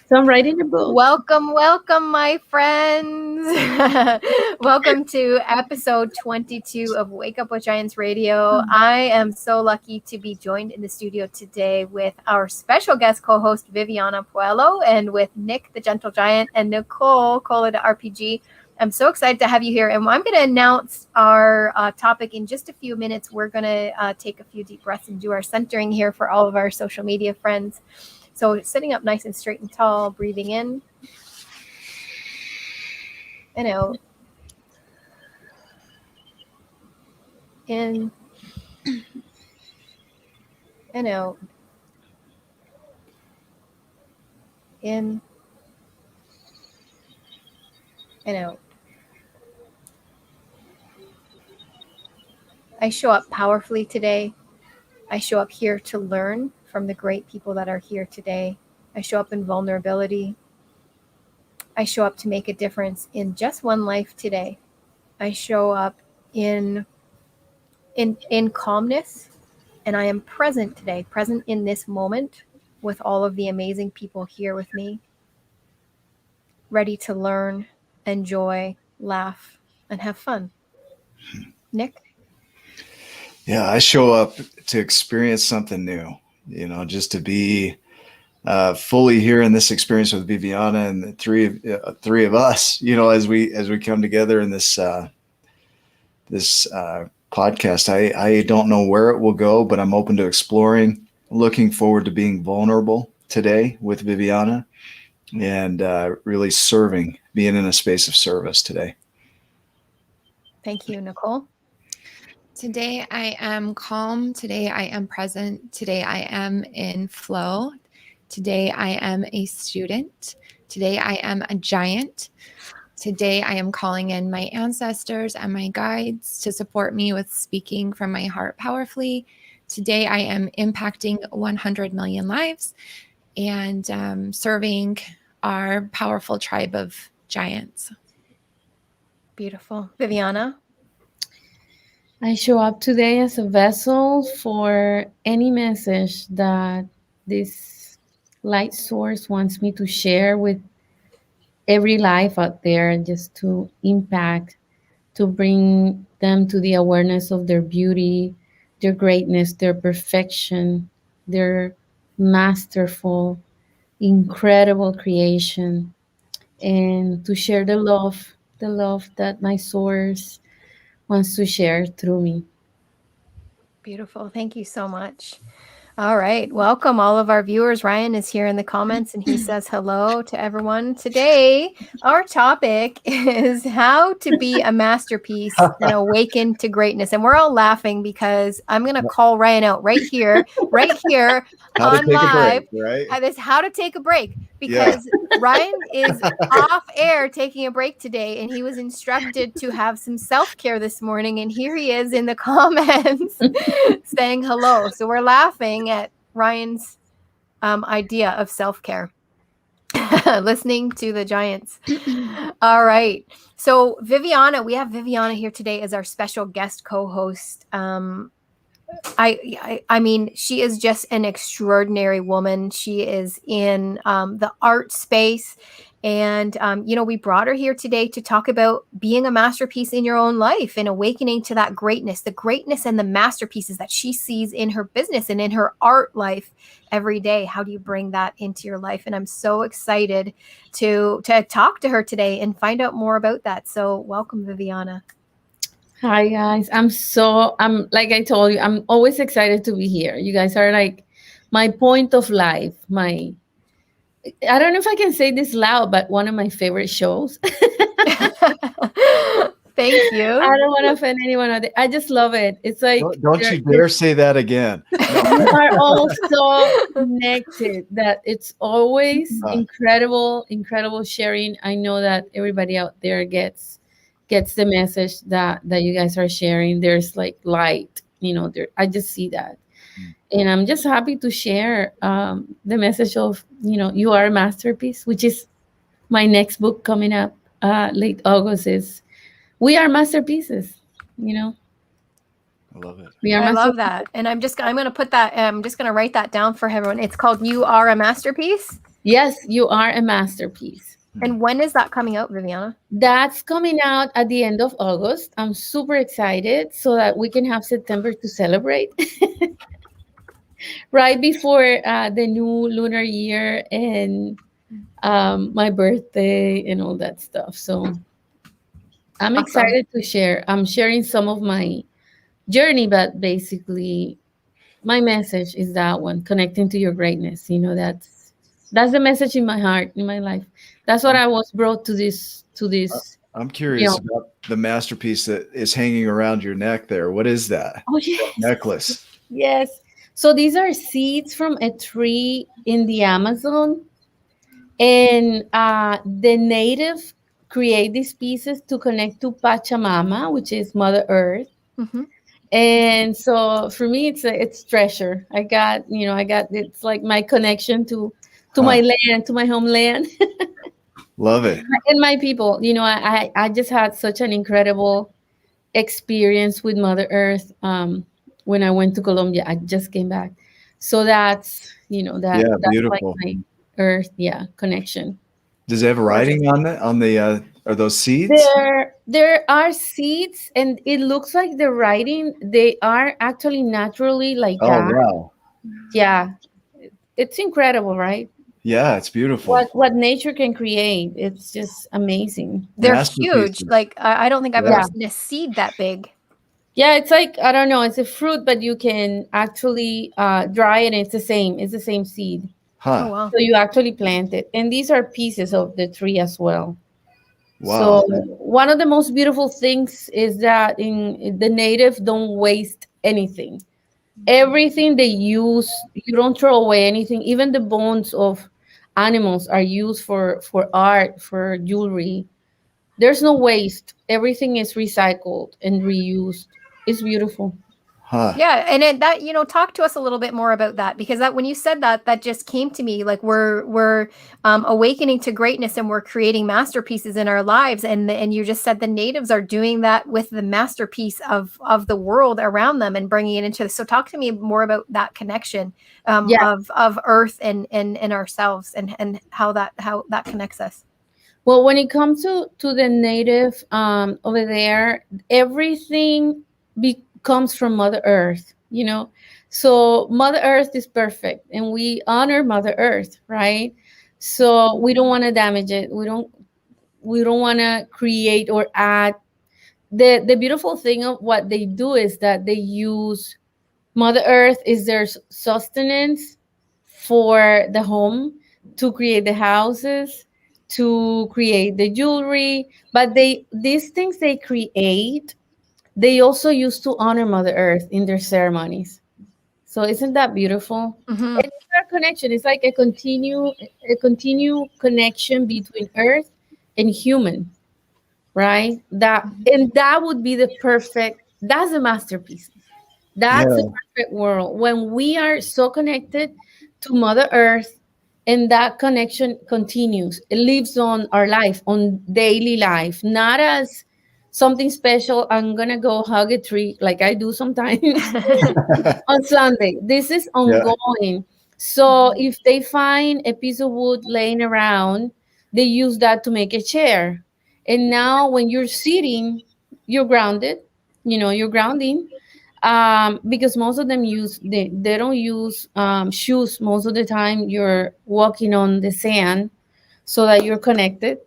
So I'm writing a book. Welcome, my friends. Welcome to episode 22 of Wake Up with Giants Radio. I am so lucky to be joined in the studio today with our special guest co-host, Viviana Puello, and with Nick, the Gentle Giant, and Nicole, Cola the RPG. I'm so excited to have you here. And I'm going to announce our topic in just a few minutes. We're going to take a few deep breaths and do our centering here for all of our social media friends. So sitting up nice and straight and tall, breathing in and out. In and out. In and out. I show up powerfully today. I show up here to learn from the great people that are here today. I show up in vulnerability. I show up to make a difference in just one life today. I show up in calmness, and I am present today, present in this moment with all of the amazing people here with me, ready to learn, enjoy, laugh, and have fun. Nick? Yeah, I show up to experience something new, just to be fully here in this experience with Viviana and the three of us, as we come together in this podcast. I don't know where it will go, but I'm open to exploring. Looking forward to being vulnerable today with Viviana and really being in a space of service today. Thank you, Nicole. Today I am calm. Today I am present. Today I am in flow. Today I am a student. Today I am a giant. Today I am calling in my ancestors and my guides to support me with speaking from my heart powerfully. Today I am impacting 100 million lives and serving our powerful tribe of giants. Beautiful. Viviana? I show up today as a vessel for any message that this light source wants me to share with every life out there, just to impact, to bring them to the awareness of their beauty, their greatness, their perfection, their masterful, incredible creation, and to share the love that my source wants to share through me. Beautiful. Thank you so much. All right. Welcome all of our viewers. Ryan is here in the comments and he says hello to everyone. Today, our topic is how to be a masterpiece and awaken to greatness. And we're all laughing because I'm going to call Ryan out right here on live. Right? This how to take a break, because Ryan is off air taking a break today and he was instructed to have some self-care this morning. And here he is in the comments saying hello. So we're laughing at Ryan's idea of self-care. Listening to the giants. All right. So Viviana, we have Viviana here today as our special guest co-host. I mean, she is just an extraordinary woman. She is in the art space. And, we brought her here today to talk about being a masterpiece in your own life and awakening to that greatness, the greatness and the masterpieces that she sees in her business and in her art life every day. How do you bring that into your life? And I'm so excited to talk to her today and find out more about that. So welcome, Viviana. Hi guys. I'm like I told you, I'm always excited to be here. You guys are like my point of life. I don't know if I can say this loud, but one of my favorite shows. Thank you. I don't want to offend anyone out there. I just love it. It's like don't you dare say that again. We are all so connected that it's always incredible sharing. I know that everybody out there gets the message that you guys are sharing. There's like light, I just see that. And I'm just happy to share the message of, you are a masterpiece, which is my next book coming up late August. Is we are masterpieces, I love it. I love that. And I'm going to put that, I'm just going to write that down for everyone. It's called You Are a Masterpiece. Yes, you are a masterpiece. And when is that coming out, Viviana? That's coming out at the end of August. I'm super excited so that we can have September to celebrate right before the new lunar year and my birthday and all that stuff. So I'm Awesome. excited to share. I'm sharing some of my journey, but basically my message is that one, connecting to your greatness. That's the message in my heart, in my life. That's what I'm, I was brought to this I'm curious about the masterpiece that is hanging around your neck there. What is that? Oh That yes, necklace. yes. So these are seeds from a tree in the Amazon, and the native create these pieces to connect to Pachamama, which is Mother Earth. Hmm. And so for me, it's treasure. I got it's like my connection to Huh. my land, to my homeland, Love it. and my people. I just had such an incredible experience with Mother Earth when I went to Colombia. I just came back, so Yeah, that's like beautiful. my Earth, yeah, connection. Does it have Gorgeous. writing on it? On the are those seeds? There are seeds, and it looks like the writing. They are actually naturally like Oh that. wow. Yeah, it's incredible, right? Yeah, it's beautiful. What nature can create. It's just amazing. They're huge. Masterpieces. Like I don't think I've ever Yeah. Yeah. seen a seed that big. Yeah, it's like I don't know, it's a fruit, but you can actually dry it. And it's the same seed. Oh Huh. wow. So you actually plant it. And these are pieces of the tree as well. So Wow. one of the most beautiful things is that in the native don't waste anything. Everything they use, you don't throw away anything. Even the bones of animals are used for art, for jewelry. There's no waste. Everything is recycled and reused. It's beautiful. Huh. Yeah, and that talk to us a little bit more about that, because that when you said that, that just came to me. Like we're awakening to greatness, and we're creating masterpieces in our lives, and you just said the natives are doing that with the masterpiece of the world around them and bringing it into. So talk to me more about that connection Yeah. of Earth and ourselves, and how that connects us. Well, when it comes to the native over there, everything comes from Mother Earth. So Mother Earth is perfect, and we honor Mother Earth, right? So we don't want to damage it. We don't want to create or add. The beautiful thing of what they do is that they use Mother Earth is their sustenance for the home, to create the houses, to create the jewelry. But these things they create, they also used to honor Mother Earth in their ceremonies. So isn't that beautiful? Hmm. And it's our connection. It's like a continue connection between Earth and human, right? That would be the perfect. That's a masterpiece. That's the Yeah. perfect world when we are so connected to Mother Earth, and that connection continues. It lives on our life, on daily life, not as something special. I'm gonna go hug a tree like I do sometimes on Sunday. This is Yeah. ongoing. So if they find a piece of wood laying around, they use that to make a chair. And now when you're sitting, you're grounded. You're grounding, because most of them they don't use shoes most of the time. You're walking on the sand so that you're connected,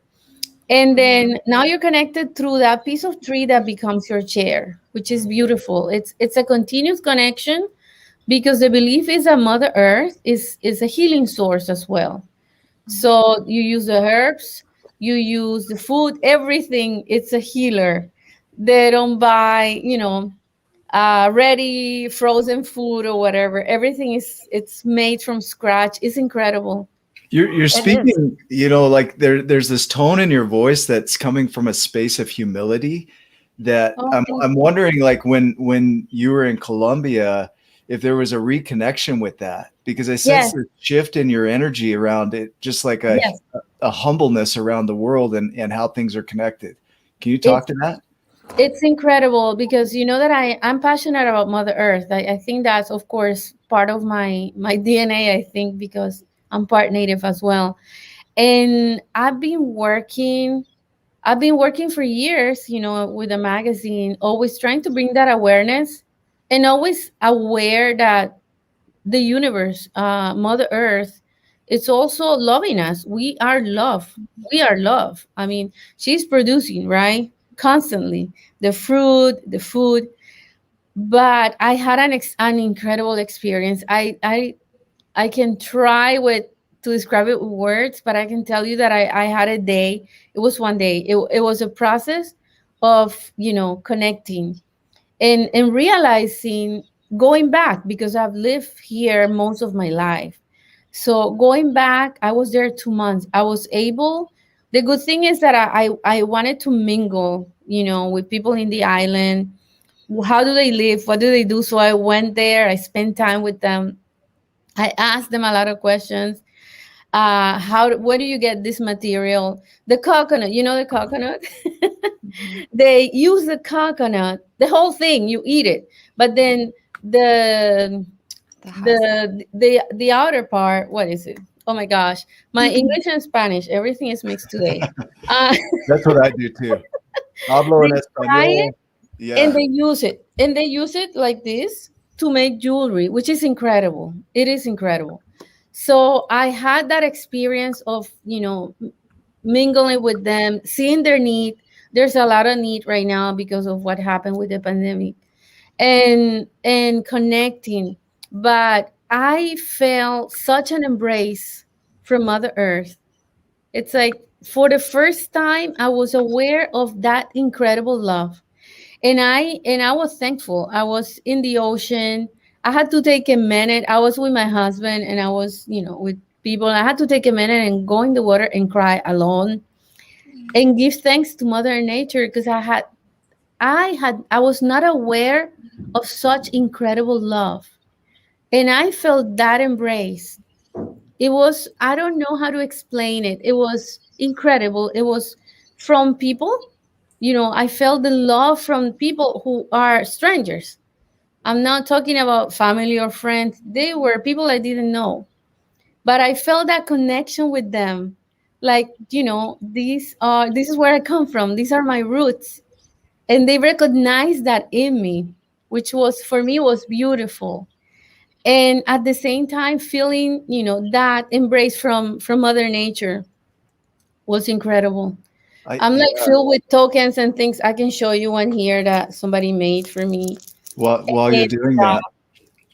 and then now you're connected through that piece of tree that becomes your chair, which is beautiful. It's a continuous connection, because the belief is that Mother Earth is a healing source as well. So you use the herbs, you use the food, everything. It's a healer. They don't buy ready frozen food or whatever. Everything it's made from scratch. It's incredible. You're It is. speaking, like there's this tone in your voice that's coming from a space of humility that Oh, thank I'm you. wondering, like when you were in Colombia, if there was a reconnection with that, because I sense Yes, a shift in your energy around it, just like yes. a humbleness around the world and how things are connected. Can you talk It's to that? it's incredible, because you know that I'm passionate about Mother Earth. I think that's of course part of my DNA, I think, because I'm part Native as well. And I've been working for years, with a magazine, always trying to bring that awareness and always aware that the universe, Mother Earth, it's also loving us. We are love. We are love. I mean, she's producing, right? Constantly the fruit, the food. But I had an incredible experience. I can try with to describe it with words, but I can tell you that I had a day. It was one day. It was a process of, connecting and realizing, going back, because I've lived here most of my life. So going back, I was there 2 months. I was able. The good thing is that I wanted to mingle, with people in the island. How do they live? What do they do? So I went there. I spent time with them. I asked them a lot of questions. Where do you get this material? The coconut, the coconut. Mhm. They use the coconut, the whole thing. You eat it, but then the The husk. the outer part. What is it? Oh my gosh, my English and Spanish, everything is mixed today. Uh, That's what I do too. Hablo en they fry it español. and Yeah. they use it like this to make jewelry, which is incredible. It is incredible. So I had that experience of, mingling with them, seeing their need. There's a lot of need right now because of what happened with the pandemic, and connecting. But I felt such an embrace from Mother Earth. It's like for the first time I was aware of that incredible love. And I was thankful. I was in the ocean. I had to take a minute. I was with my husband and I was, with people. I had to take a minute and go in the water and cry alone and give thanks to Mother Nature, because I was not aware of such incredible love. And I felt that embrace. It was, I don't know how to explain it. It was incredible. It was from people. I felt the love from people who are strangers. I'm not talking about family or friends. They were people I didn't know. But I felt that connection with them. Like, this is where I come from. These are my roots. And they recognized that in me, which was, for me, was beautiful. And at the same time, feeling, that embrace from Mother Nature was incredible. I'm like Yeah. filled with tokens and things. I can show you one here that somebody made for me. While you're It's, doing that, I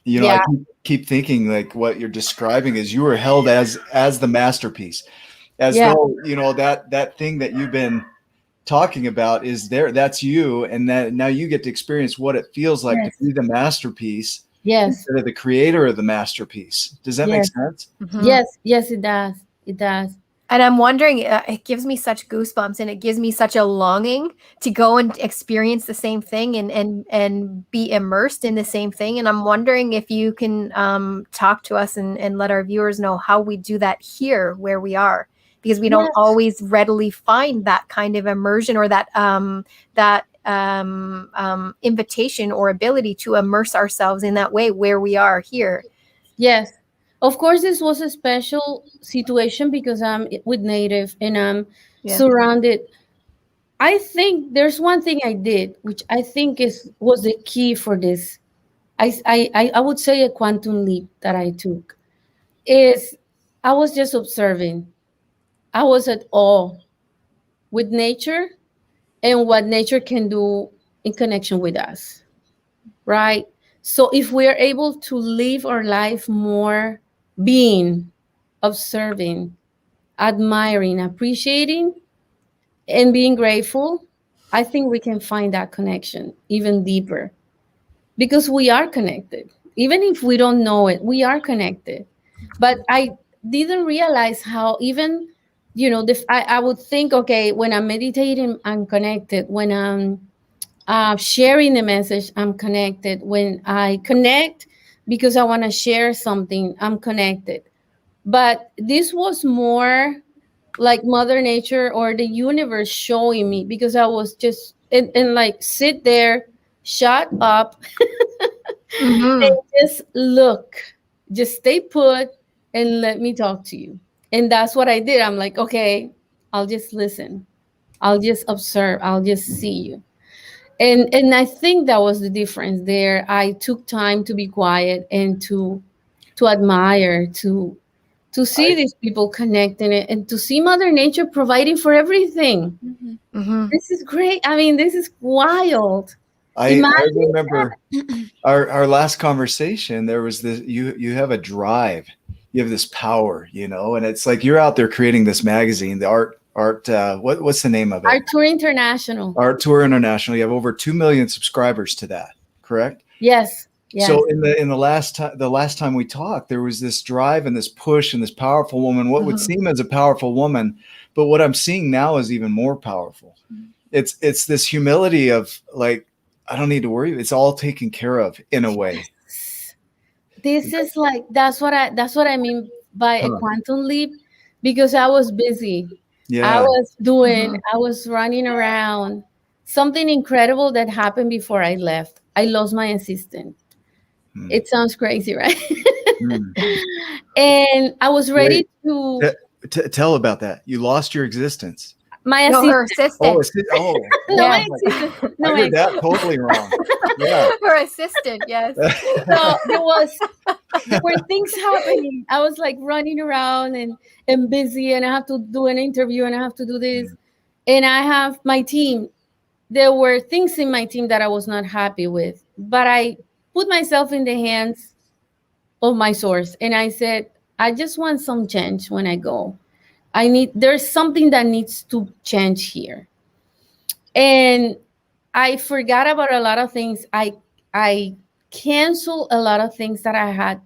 yeah, keep thinking like what you're describing is you were held as the masterpiece, as yeah, though that thing that you've been talking about is there. That's you, and that now you get to experience what it feels like to yes, be the masterpiece yes, instead of the creator of the masterpiece. Does that make yes, sense? Mhm. yes, yes, it does. It does. And I'm wondering, it gives me such goosebumps, and it gives me such a longing to go and experience the same thing, and be immersed in the same thing. And I'm wondering if you can talk to us and let our viewers know how we do that here where we are, because we don't Yes, always readily find that kind of immersion, or invitation or ability to immerse ourselves in that way where we are here. yes. Of course, this was a special situation because I'm with Native and I'm Yeah. surrounded. I think there's one thing I did, which I think was the key for this. I would say a quantum leap that I took is I was just observing. I was at awe with nature and what nature can do in connection with us, right? So if we are able to live our life more being, observing, admiring, appreciating, and being grateful, I think we can find that connection even deeper because we are connected. Even if we don't know it, we are connected. But I didn't realize how even, I would think, okay, when I'm meditating, I'm connected. When I'm sharing the message, I'm connected. When I connect because I want to share something, I'm connected. But this was more like Mother Nature or the universe showing me because I was just and like sit there, shut up, Hmm. and just look, just stay put and let me talk to you. And that's what I did. I'm like, okay, I'll just listen. I'll just observe. I'll just see you. And I think that was the difference there. I took time to be quiet and to admire, to see I these people connecting it and to see Mother Nature providing for everything. Mhm. Mm-hmm. This is great. I mean, this is wild. I Imagine that. remember our last conversation. There was this, you have a drive, you have this power, and it's like you're out there creating this magazine, the art what's the name of it? Artour International. Art Tour International. You have over 2 million subscribers to that, correct? Yes, yes. So in the last time we talked, there was this drive and this push and this powerful woman, what would Mm-hmm. seem as a powerful woman, but what I'm seeing now is even more powerful. It's this humility of like, I don't need to worry. It's all taken care of in a way. This is like that's what I mean by a Huh. quantum leap, because I was busy. I Yeah. was doing, Mm-hmm. I was running around. Something incredible that happened before I left. I lost my assistant. Hmm. It sounds crazy, right? Hmm. And I was ready Wait, to tell about that. You lost your existence. my No, assistant. her Oh, assistant. No, my Yes. assistant. I No, heard that totally wrong. Yeah. Her assistant. Yes. so there were things happening. I was like running around and busy, and I have to do an interview, and I have to do this, and I have my team. There were things in my team that I was not happy with, but I put myself in the hands of my source, and I said, I just want some change when I go. There's something that needs to change here. And I forgot about a lot of things. I canceled a lot of things that I had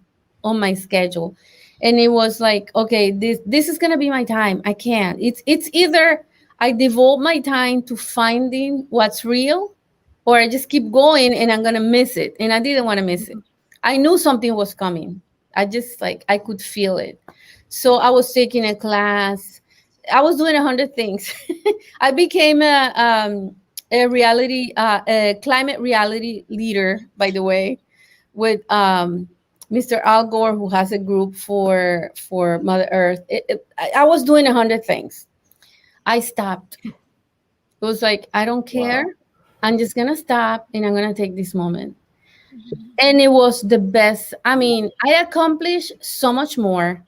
on my schedule. And it was like, okay, this is gonna be my time. I can't. It's either I devote my time to finding what's real, or I just keep going and I'm gonna miss it. And I didn't want to miss it. I knew something was coming. I just like I could feel it. So I was taking a class. I was doing 100 things. I became a climate reality leader, by the way, with Mr. Al Gore, who has a group for Mother Earth. I was doing 100 things. I stopped. It was like, I don't care. Wow. I'm just gonna stop and I'm gonna take this moment. And it was the best. I mean, I accomplished so much more.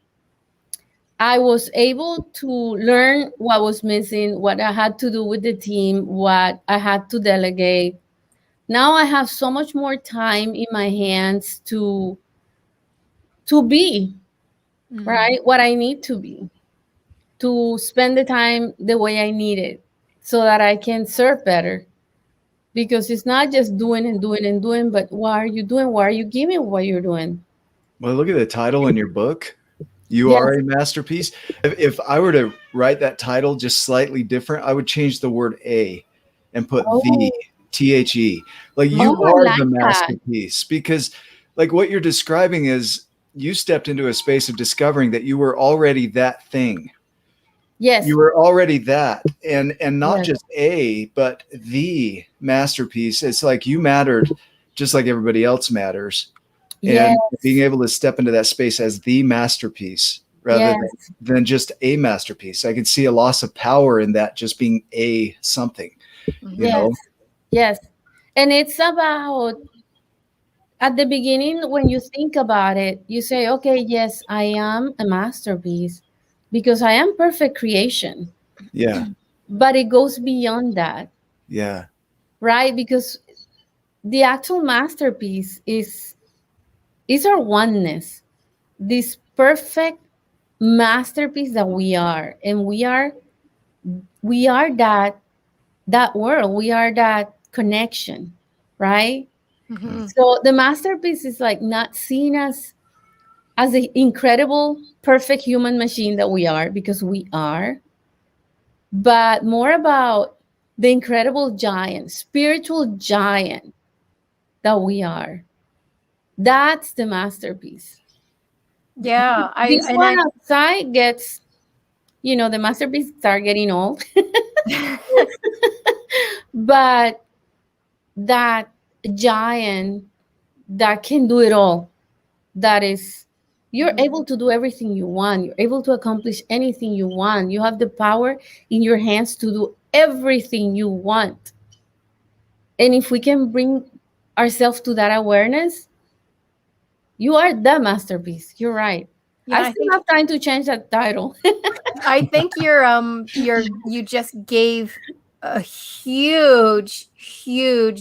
I was able to learn what was missing, what I had to do with the team, what I had to delegate. Now I have so much more time in my hands to be, Mhm. right? What I need to be, to spend the time the way I need it so that I can serve better. Because it's not just doing and doing and doing, but what are you doing? What are you giving what you're doing? Well, look at the title in your book. You Yes. are a masterpiece. If I were to write that title just slightly different, I would change the word a and put the, Oh, the. Like you oh, I are the like that. masterpiece because like what you're describing is you stepped into a space of discovering that you were already that thing. Yes. You were already that, and not Yes. just a, but the masterpiece. It's like you mattered just like everybody else matters, and being Yes. able to step into that space as the masterpiece rather Yes. than just a masterpiece. I can see a loss of power in that just being a something, you Mm-hmm. Yes. know? Yes. And it's about at the beginning, when you think about it, you say, okay, yes, I am a masterpiece because I am perfect creation. Yeah. But it goes beyond that, Yeah. right? Because the actual masterpiece is our oneness, this perfect masterpiece that we are. And we are that world. We are that connection, right? Mm-hmm. So the masterpiece is like not seen as the incredible, perfect human machine that we are, because we are, but more about the incredible giant, spiritual giant that we are. That's the masterpiece. Yeah. I This and one I. outside gets, the masterpiece start getting old, but that giant that can do it all, that is You're Mhm. able to do everything you want. You're able to accomplish anything you want. You have the power in your hands to do everything you want. And if we can bring ourselves to that awareness, you are the masterpiece. You're right. Yeah, I still have time to change that title. I think you just gave a huge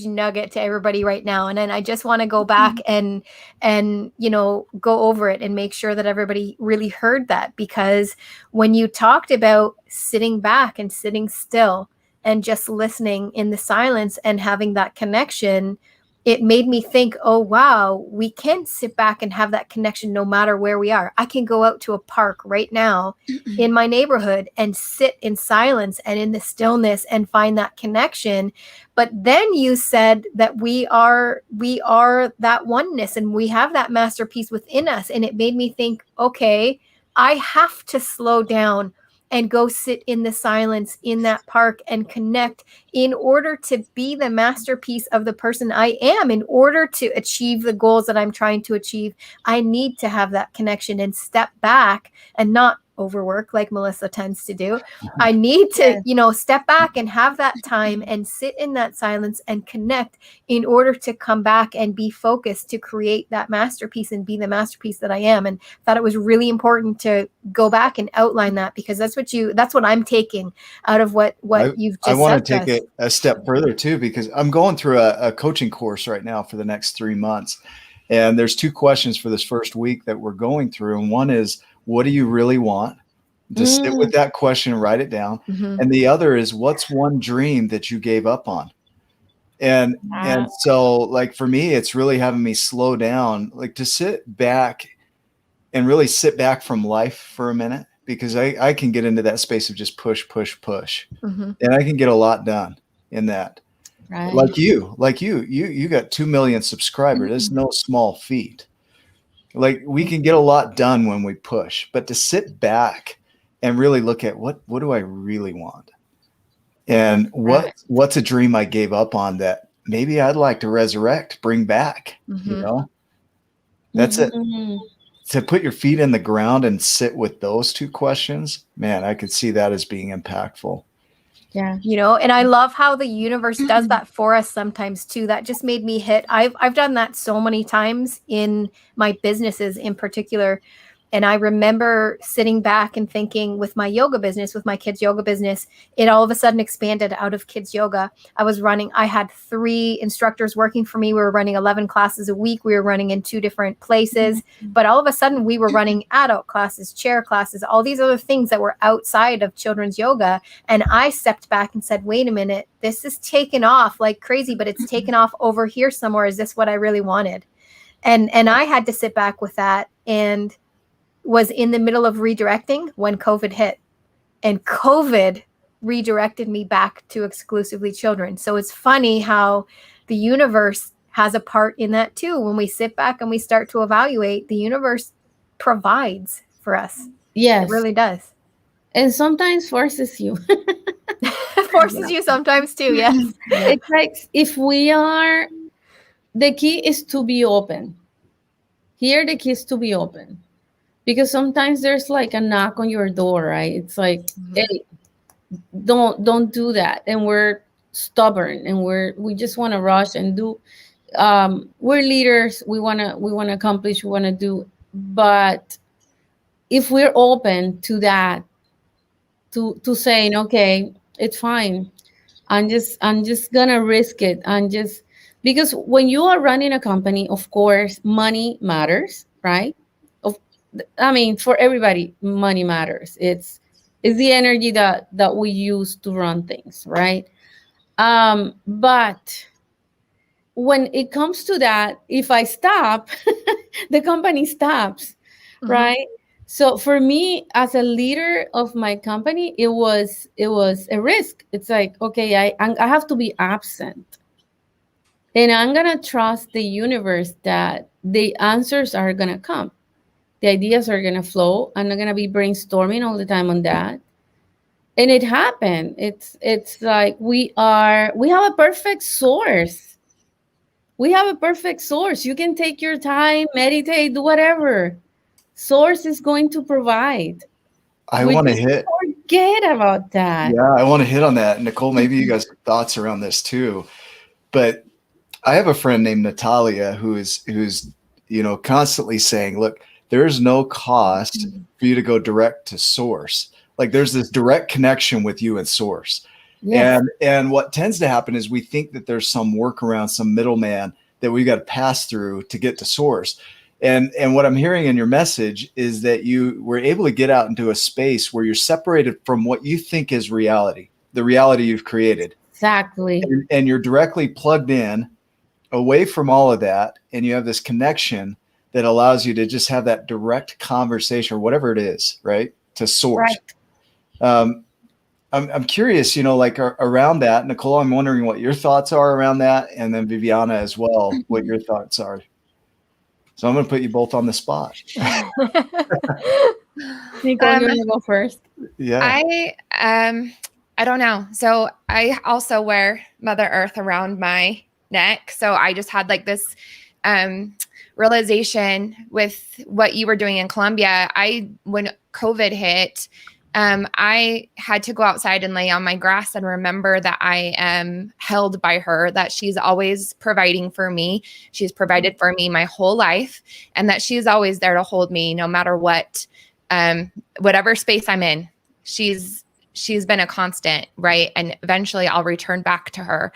nugget to everybody right now, and then I just want to go back and go over it and make sure that everybody really heard that, because when you talked about sitting back and sitting still and just listening in the silence and having that connection, it made me think, oh wow, we can sit back and have that connection no matter where we are. I can go out to a park right now in my neighborhood and sit in silence and in the stillness and find that connection. But then you said that we are that oneness and we have that masterpiece within us, and it made me think, okay, I have to slow down and go sit in the silence in that park and connect in order to be the masterpiece of the person I am. In order to achieve the goals that I'm trying to achieve, I need to have that connection and step back and not overwork like Melissa tends to do. I need to, Yes. step back and have that time and sit in that silence and connect in order to come back and be focused to create that masterpiece and be the masterpiece that I am. And thought it was really important to go back and outline that, because that's what I'm taking out of what I, you've I just want said to to take us. it a step further too, because I'm going through a coaching course right now for the next 3 months. And there's two questions for this first week that we're going through. And one is, what do you really want? Just sit with Mm, that question and write it down. Mhm. And the other is, what's one dream that you gave up on? And wow. so like for me, it's really having me slow down, like to sit back and really sit back from life for a minute, because I can get into that space of just push, push, push. Mhm. And I can get a lot done in that. Right. You got 2 million subscribers. That's no small feat. Like we can get a lot done when we push, but to sit back and really look at what do I really want? And Right. what's a dream I gave up on that maybe I'd like to resurrect, bring back, Mhm. That's it. Mhm. To put your feet in the ground and sit with those two questions, man, I could see that as being impactful. Yeah. And I love how the universe does that for us sometimes too. That just made me hit. I've done that so many times in my businesses in particular. And I remember sitting back and thinking, with my yoga business, with my kids yoga business, it all of a sudden expanded out of kids yoga. I had 3 instructors working for me. We were running 11 classes a week. We were running in 2 different places, but all of a sudden we were running adult classes, chair classes, all these other things that were outside of children's yoga. And I stepped back and said, wait a minute, this is taken off like crazy, but it's taken off over here somewhere. Is this what I really wanted? And I had to sit back with that, and was in the middle of redirecting when COVID hit. And COVID redirected me back to exclusively children. So it's funny how the universe has a part in that too. When we sit back and we start to evaluate, the universe provides for us. It Yes. really does. And sometimes forces you. Forces you sometimes too, yes. Yeah. It's like if we are, the key is to be open. Here, the key is to be open. Because sometimes there's like a knock on your door, right? It's like, Mhm. hey, don't do that. And we're stubborn and we just want to rush and do. We're leaders. We wanna accomplish, we wanna do. But if we're open to that, to saying, okay, it's fine. I'm just gonna risk it. I'm just because when you are running a company, of course, money matters, right? Of, I mean, for everybody, money matters. It's the energy that we use to run things, right? But when it comes to that, if I stop, the company stops, Mhm. right? So for me as a leader of my company, it was a risk. It's like, okay, I have to be absent, and I'm gonna trust the universe that the answers are gonna come, the ideas are gonna flow. I'm not gonna be brainstorming all the time on that. And it happened. It's like we have a perfect source. We have a perfect source. You can take your time, meditate, do whatever. Source is going to provide. I We want to just hit. forget about that. Yeah, I want to hit on that. Nicole, maybe you guys have thoughts around this too. But I have a friend named Natalia who's constantly saying, look, there's no cost for you to go direct to source. Like there's this direct connection with you and source. Yes, And what tends to happen is we think that there's some workaround, some middleman that we got to pass through to get to source. And what I'm hearing in your message is that you were able to get out into a space where you're separated from what you think is reality, the reality you've created. exactly. And you're directly plugged in away from all of that. And you have this connection that allows you to just have that direct conversation or whatever it is, right? To source. Right. Um, I'm curious, like around that, Nicole, I'm wondering what your thoughts are around that. And then Viviana as well, what your thoughts are. So I'm going to put you both on the spot. Nicole, you want to go first? Yeah. I don't know. So I also wear Mother Earth around my neck. So I just had like this realization with what you were doing in Colombia. When COVID hit, I had to go outside and lay on my grass and remember that I am held by her, that she's always providing for me. She's provided for me my whole life, and that she's always there to hold me no matter what, whatever space I'm in. She's been a constant, right? And eventually I'll return back to her.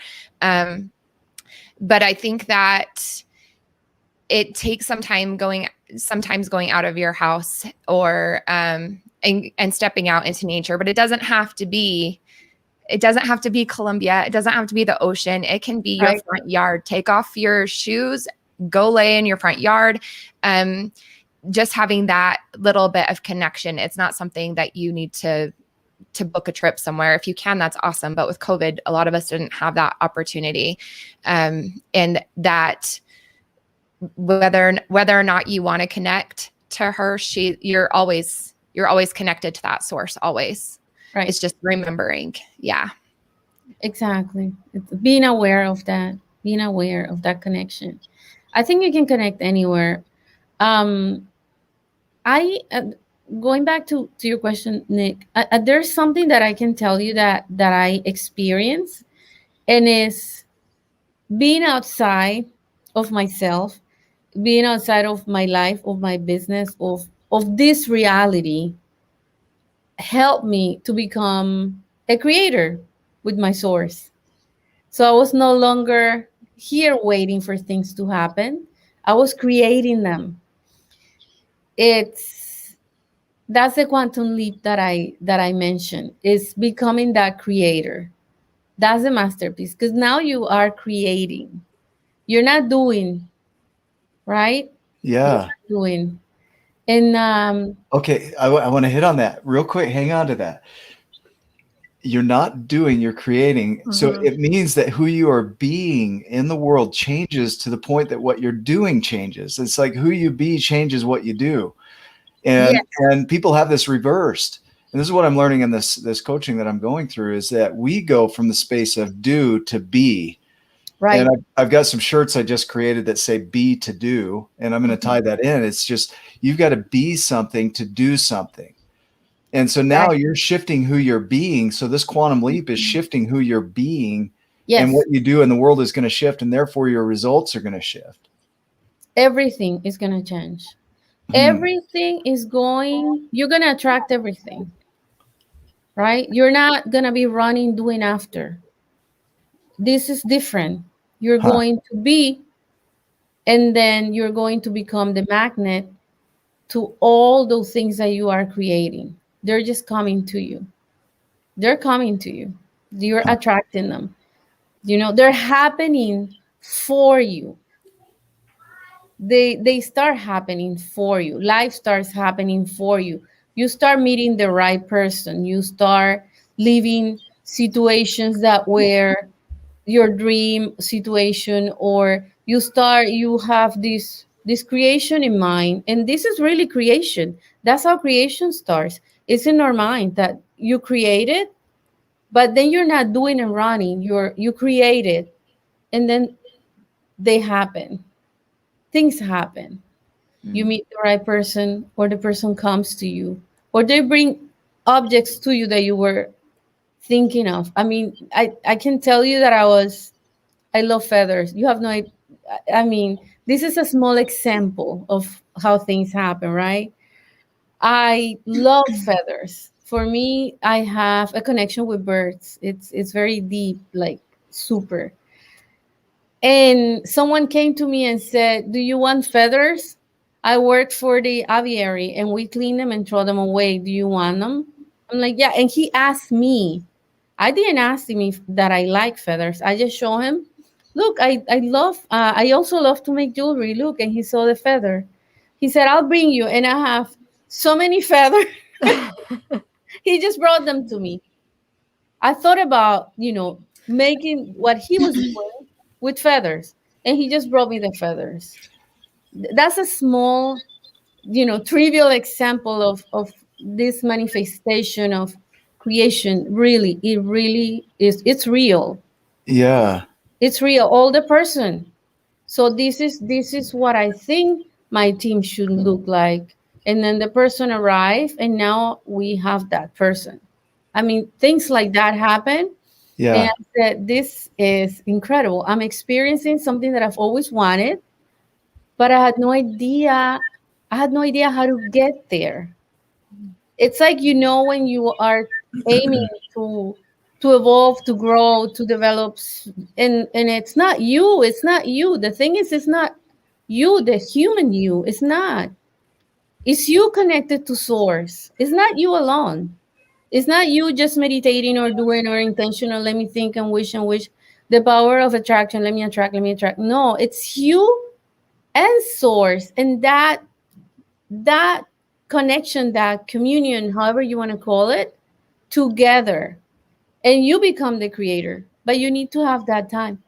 But I think that it takes some time sometimes going out of your house or and stepping out into nature. But it doesn't have to be Colombia. It doesn't have to be the ocean. It can be your front yard. Take off your shoes, go lay in your front yard. Just having that little bit of connection. It's not something that you need to book a trip somewhere. If you can, that's awesome. But with COVID, a lot of us didn't have that opportunity. And that whether or not you want to connect to her, you're always connected to that source. Always. Right. It's just remembering. Yeah. Exactly. It's being aware of that connection. I think you can connect anywhere. I Going back to your question, Nick, there's something that I can tell you that I experience, and is being outside of myself, being outside of my life, of my business, of this reality, helped me to become a creator with my source. So I was no longer here waiting for things to happen. I was creating them. That's the quantum leap that I mentioned, is becoming that creator. That's the masterpiece, because now you are creating. You're not doing, right? You're Yeah. not doing. And Okay. I want to hit on that real quick. Hang on to that. You're not doing, you're creating. So it means that who you are being in the world changes to the point that what you're doing changes. It's like who you be changes what you do. yes, And people have this reversed. And this is what I'm learning in this coaching that I'm going through, is that we go from the space of do to be. right. And I've got some shirts I just created that say be to do, and I'm going to tie that in. It's just, you've got to be something to do something. And so now Right. you're shifting who you're being. So this quantum leap is shifting who you're being, and Yes. what you do in the world is going to shift, and therefore your results are going to shift. Everything is going to change. Everything is going, you're going to attract everything, right? You're not going to be running, doing after. This is different. You're Huh. going to be, and then you're going to become the magnet to all those things that you are creating. They're just coming to you. They're coming to you. You're Huh. attracting them. They're happening for you. They start happening for you. Life starts happening for you. You start meeting the right person. You start living situations that were your dream situation, or you have this creation in mind, and this is really creation. That's how creation starts. It's in our mind that you create it, but then you're not doing and running. You create it, and then they happen. Things happen. You meet the right person, or the person comes to you, or they bring objects to you that you were thinking of. I mean, I can tell you that I love feathers. You have no I mean, this is a small example of how things happen, right? I love feathers. For me, I have a connection with birds. It's very deep, like super. And someone came to me and said, "Do you want feathers? I work for the aviary and we clean them and throw them away. Do you want them?" I'm like, "Yeah." And he asked me, I didn't ask him if, that I like feathers. I just show him, "Look, I love, I also love to make jewelry. Look." And he saw the feather. He said, "I'll bring you." And I have so many feathers. He just brought them to me. I thought about, making what he was doing with feathers, and he just brought me the feathers. That's a small, trivial example of this manifestation of creation. Really, it really is. It's real. Yeah. It's real. All the person. So this is what I think my team should look like. And then the person arrived, and now we have that person. I mean, things like that happen. And Yeah. I said, this is incredible. I'm experiencing something that I've always wanted, but I had no idea. I had no idea how to get there. It's like, when you are aiming to evolve, to grow, to develop, and it's not you. The thing is, it's not you, the human you. It's not. It's you connected to source. It's not you alone. It's not you just meditating or doing or intentional. Let me think and wish and wish. The power of attraction. Let me attract. Let me attract. No, it's you and source, and that connection, that communion, however you want to call it, together, and you become the creator. But you need to have that time.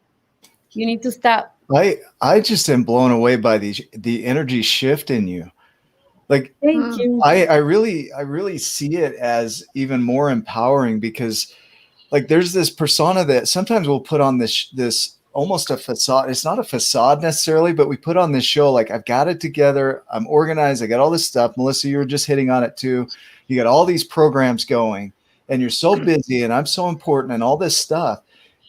You need to stop. I just am blown away by the energy shift in you. Like Thank you. I really see it as even more empowering because like there's this persona that sometimes we'll put on this almost a facade. It's not a facade necessarily, but we put on this show like I've got it together, I'm organized, I got all this stuff. Melissa, you were just hitting on it too. You got all these programs going and you're so busy and I'm so important and all this stuff.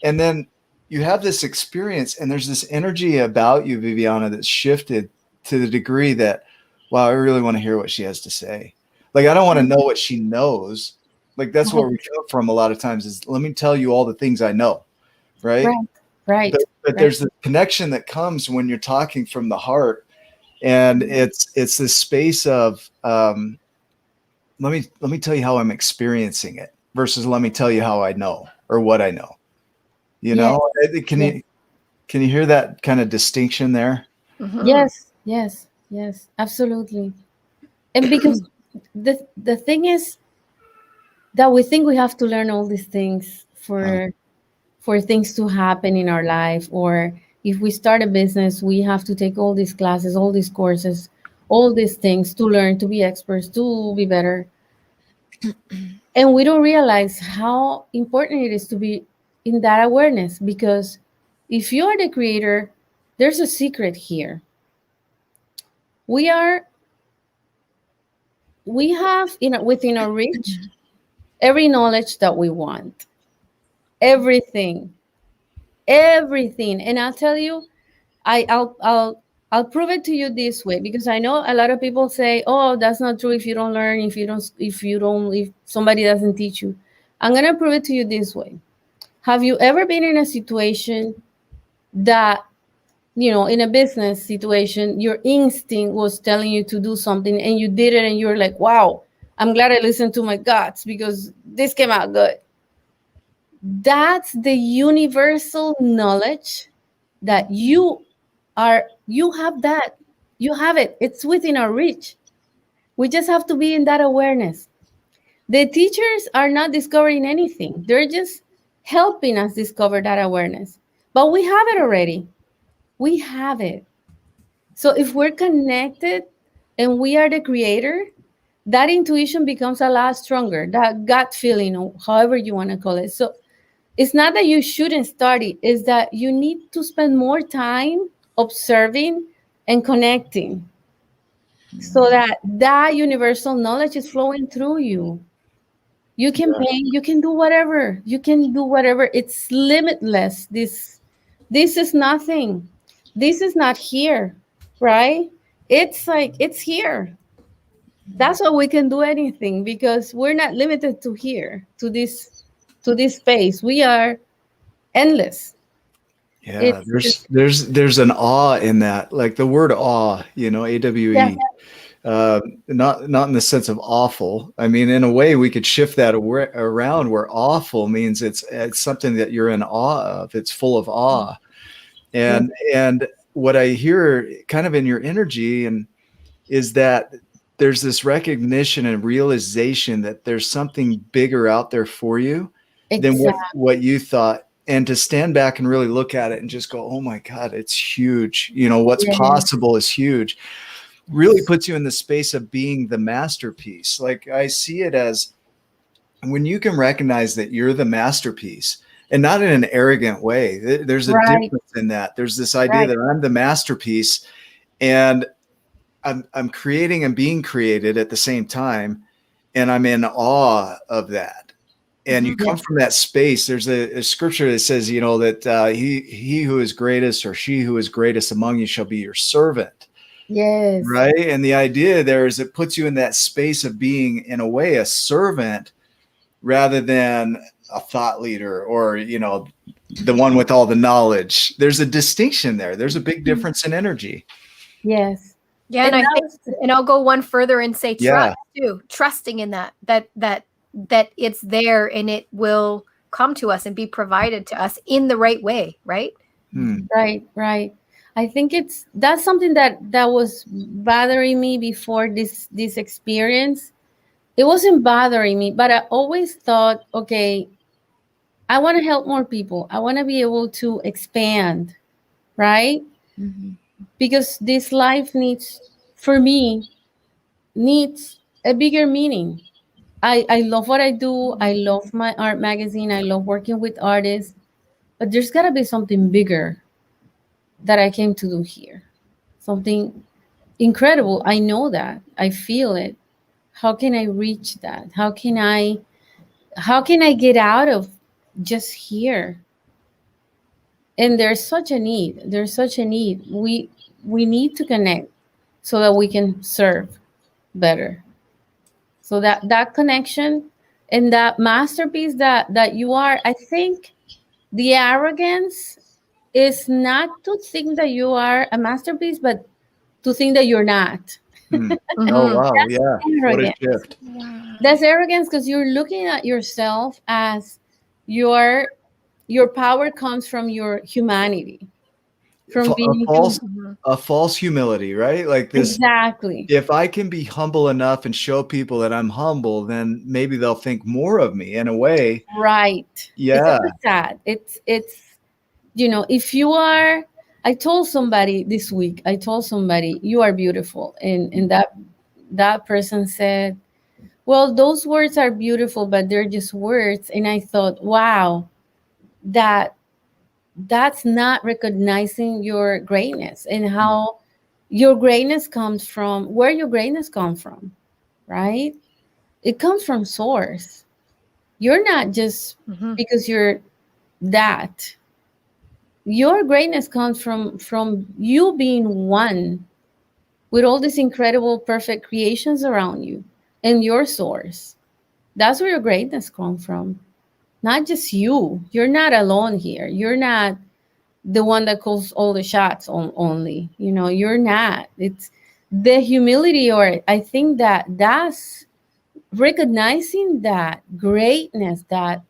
And then you have this experience and there's this energy about you, Viviana, that's shifted to the degree that, wow, I really want to hear what she has to say. Like I don't want to know what she knows. Like that's where we come from a lot of times is let me tell you all the things I know, right? Right, right, But right. there's the connection that comes when you're talking from the heart, and it's this space of let me tell you how I'm experiencing it versus let me tell you how I know or what I know. You Yes, know, can yes, you hear that kind of distinction there? Mhm. yes, yes, yes, absolutely. And because the thing is that we think we have to learn all these things for things to happen in our life, or if we start a business we have to take all these classes, all these courses, all these things to learn, to be experts, to be better. And we don't realize how important it is to be in that awareness, because if you are the creator, there's a secret here. We are we have within our reach every knowledge that we want, everything, everything. And I'll tell you, I'll prove it to you this way, because I know a lot of people say, "Oh, that's not true. If you don't learn, if somebody doesn't teach you." I'm gonna prove it to you this way. Have you ever been in a situation that, in a business situation, your instinct was telling you to do something and you did it, and you're like, "Wow, I'm glad I listened to my guts because this came out good." That's the universal knowledge that you have that. You have it. It's within our reach. We just have to be in that awareness. The teachers are not discovering anything. They're just helping us discover that awareness. But we have it already. We have it. So if we're connected and we are the creator, that intuition becomes a lot stronger, that gut feeling, or however you want to call it. So it's not that you shouldn't study, it's that you need to spend more time observing and connecting. so that that universal knowledge is flowing through you. You can paint, you can do whatever, you can do whatever. It's limitless. This is nothing. This is not here, right? It's like it's here. That's why we can do anything, because we're not limited to here, to this space. We are endless. Yeah, It's there's an awe in that, like the word awe, yeah, AWE. Not in the sense of awful. I mean, in a way, we could shift that around, where awful means it's something that you're in awe of. It's full of awe, yeah, and what I hear kind of in your energy and is that there's this recognition and realization that there's something bigger out there for you than exactly. what you thought. And to stand back and really look at it and just go, oh my God, it's huge. What's Yeah, possible is huge. Really puts you in the space of being the masterpiece. Like I see it as when you can recognize that you're the masterpiece, and not in an arrogant way. There's a right, difference in that. There's this idea right. that I'm the masterpiece, and I'm creating and being created at the same time, and I'm in awe of that. And you Yeah, come from that space. There's a scripture that says, that he who is greatest, or she who is greatest among you, shall be your servant. yes, Right. And the idea there is it puts you in that space of being, in a way, a servant rather than a thought leader, or, the one with all the knowledge. There's a distinction there. There's a big difference in energy. yes. Yeah, And and I that think, was and I'll go one further and say trust Yeah. too, trusting in that it's there and it will come to us and be provided to us in the right way, right? Hmm. right, right. I think that's something that was bothering me before this experience. It wasn't bothering me, but I always thought, okay, I want to help more people. I want to be able to expand, right? Mhm. Because this life needs, for me, needs a bigger meaning. I love what I do. I love my art magazine. I love working with artists, but there's got to be something bigger that I came to do here. Something incredible. I know that. I feel it. How can I reach that? How can I get out of just here? And there's such a need. There's such a need. We need to connect so that we can serve better. So that connection and that masterpiece that you are, I think the arrogance is not to think that you are a masterpiece, but to think that you're not. Hmm. Oh, Mm-hmm. wow. Yeah. What a Arrogance. shift. Wow. That's arrogance because you're looking at yourself as your your power comes from your humanity, from A being false, human. Mm-hmm. a false humility, right? Like this, Exactly. if I can be humble enough and show people that I'm humble, then maybe they'll think more of me in a way. Right. It's a Yeah. facade. It's if you are, I told somebody this week, I told somebody, you are beautiful. And that person said, well, those words are beautiful, but they're just words. And I thought, wow, that that's not recognizing your greatness and how your greatness comes from, where your greatness comes from, right? It comes from source. You're not just Mm-hmm. because you're that. Your greatness comes from you being one with all these incredible perfect creations around you and your source. That's where your greatness comes from. Not just you. You're not alone here. You're not the one that calls all the shots only. You're not. It's the humility, or I think that's recognizing that greatness, that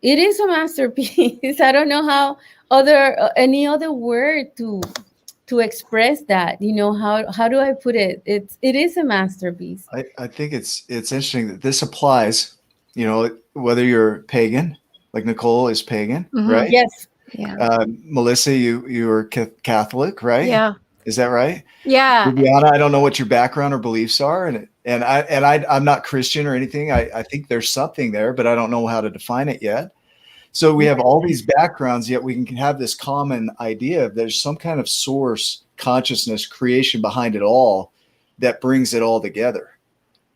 it is a masterpiece. I don't know how any other word to express that. How do I put it? It is a masterpiece. I think it's interesting that this applies, whether you're pagan, like Nicole is pagan, Mm-hmm. right? Yes. Yeah. Melissa, you are Catholic, right? Yeah. Is that right? Yeah. Viviana, I don't know what your background or beliefs are, I'm not Christian or anything. I think there's something there, but I don't know how to define it yet. So we have all these backgrounds, yet we can have this common idea of there's some kind of source, consciousness, creation behind it all that brings it all together.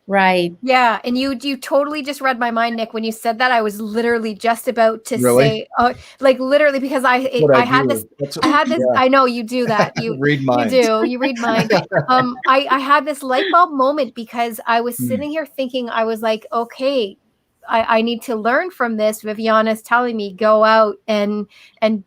Right. Yeah, and you totally just read my mind, Nick. When you said that, I was literally just about to Really? say, like literally, because What I I had do. this, That's I had this. yeah. I know you do that. Read You minds. do. You read minds. I had this light bulb moment because I was sitting here thinking, I was like, okay, I need to learn from this. Viviana's telling me go out and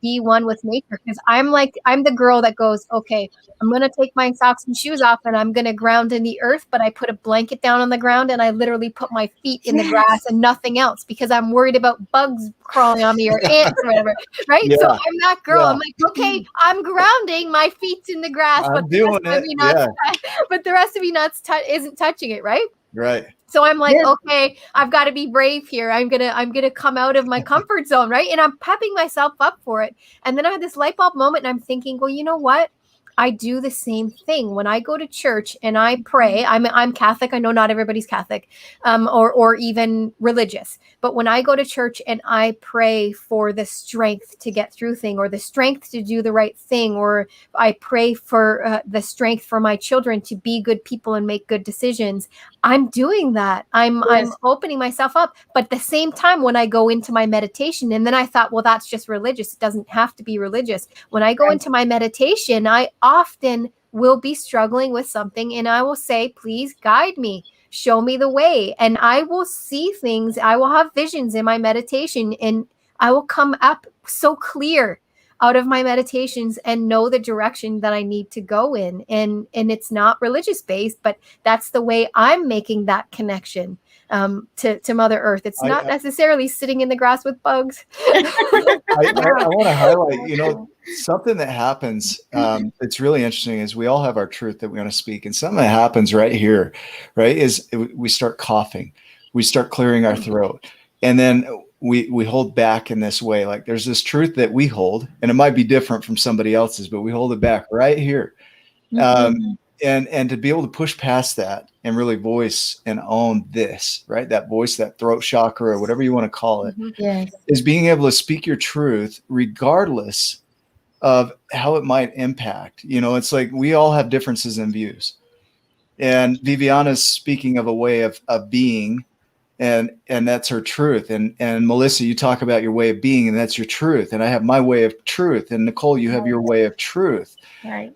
be one with nature, because I'm the girl that goes, okay, I'm going to take my socks and shoes off and I'm going to ground in the earth, but I put a blanket down on the ground and I literally put my feet in the grass and nothing else, because I'm worried about bugs crawling on me or ants or whatever. Right. Yeah. So I'm that girl. Yeah. I'm like, okay, I'm grounding, my feet's in the grass, I'm but doing it. Yeah. but the rest of me isn't touching it. Right. Right. So I'm like, Yes. okay, I've got to be brave here. I'm gonna come out of my comfort zone, right? And I'm pepping myself up for it. And then I had this light bulb moment, and I'm thinking, well, you know what? I do the same thing when I go to church and I pray. I'm Catholic. I know not everybody's Catholic, or even religious. But when I go to church and I pray for the strength to get through thing, or the strength to do the right thing, or I pray for the strength for my children to be good people and make good decisions, I'm doing that. I'm opening myself up. But at the same time, when I go into my meditation, and then I thought, well, that's just religious. It doesn't have to be religious. When I go into my meditation, I often will be struggling with something, and I will say, please guide me, show me the way. And I will see things. I will have visions in my meditation, and I will come up so clear out of my meditations and know the direction that I need to go in. And it's not religious based, but that's the way I'm making that connection to Mother Earth. It's not necessarily sitting in the grass with bugs. I want to highlight, something that happens. It's really interesting is we all have our truth that we want to speak, and something that happens right here, right, is we start coughing, we start clearing our throat, and then we hold back in this way. Like there's this truth that we hold, and it might be different from somebody else's, but we hold it back right here. And to be able to push past that and really voice and own this, right? That voice, that throat chakra, or whatever you want to call it, Yes. is being able to speak your truth regardless of how it might impact. It's like we all have differences in views. And Viviana's speaking of a way of being, and that's her truth. And Melissa, you talk about your way of being, and that's your truth. And I have my way of truth. And Nicole, you have your way of truth. Right.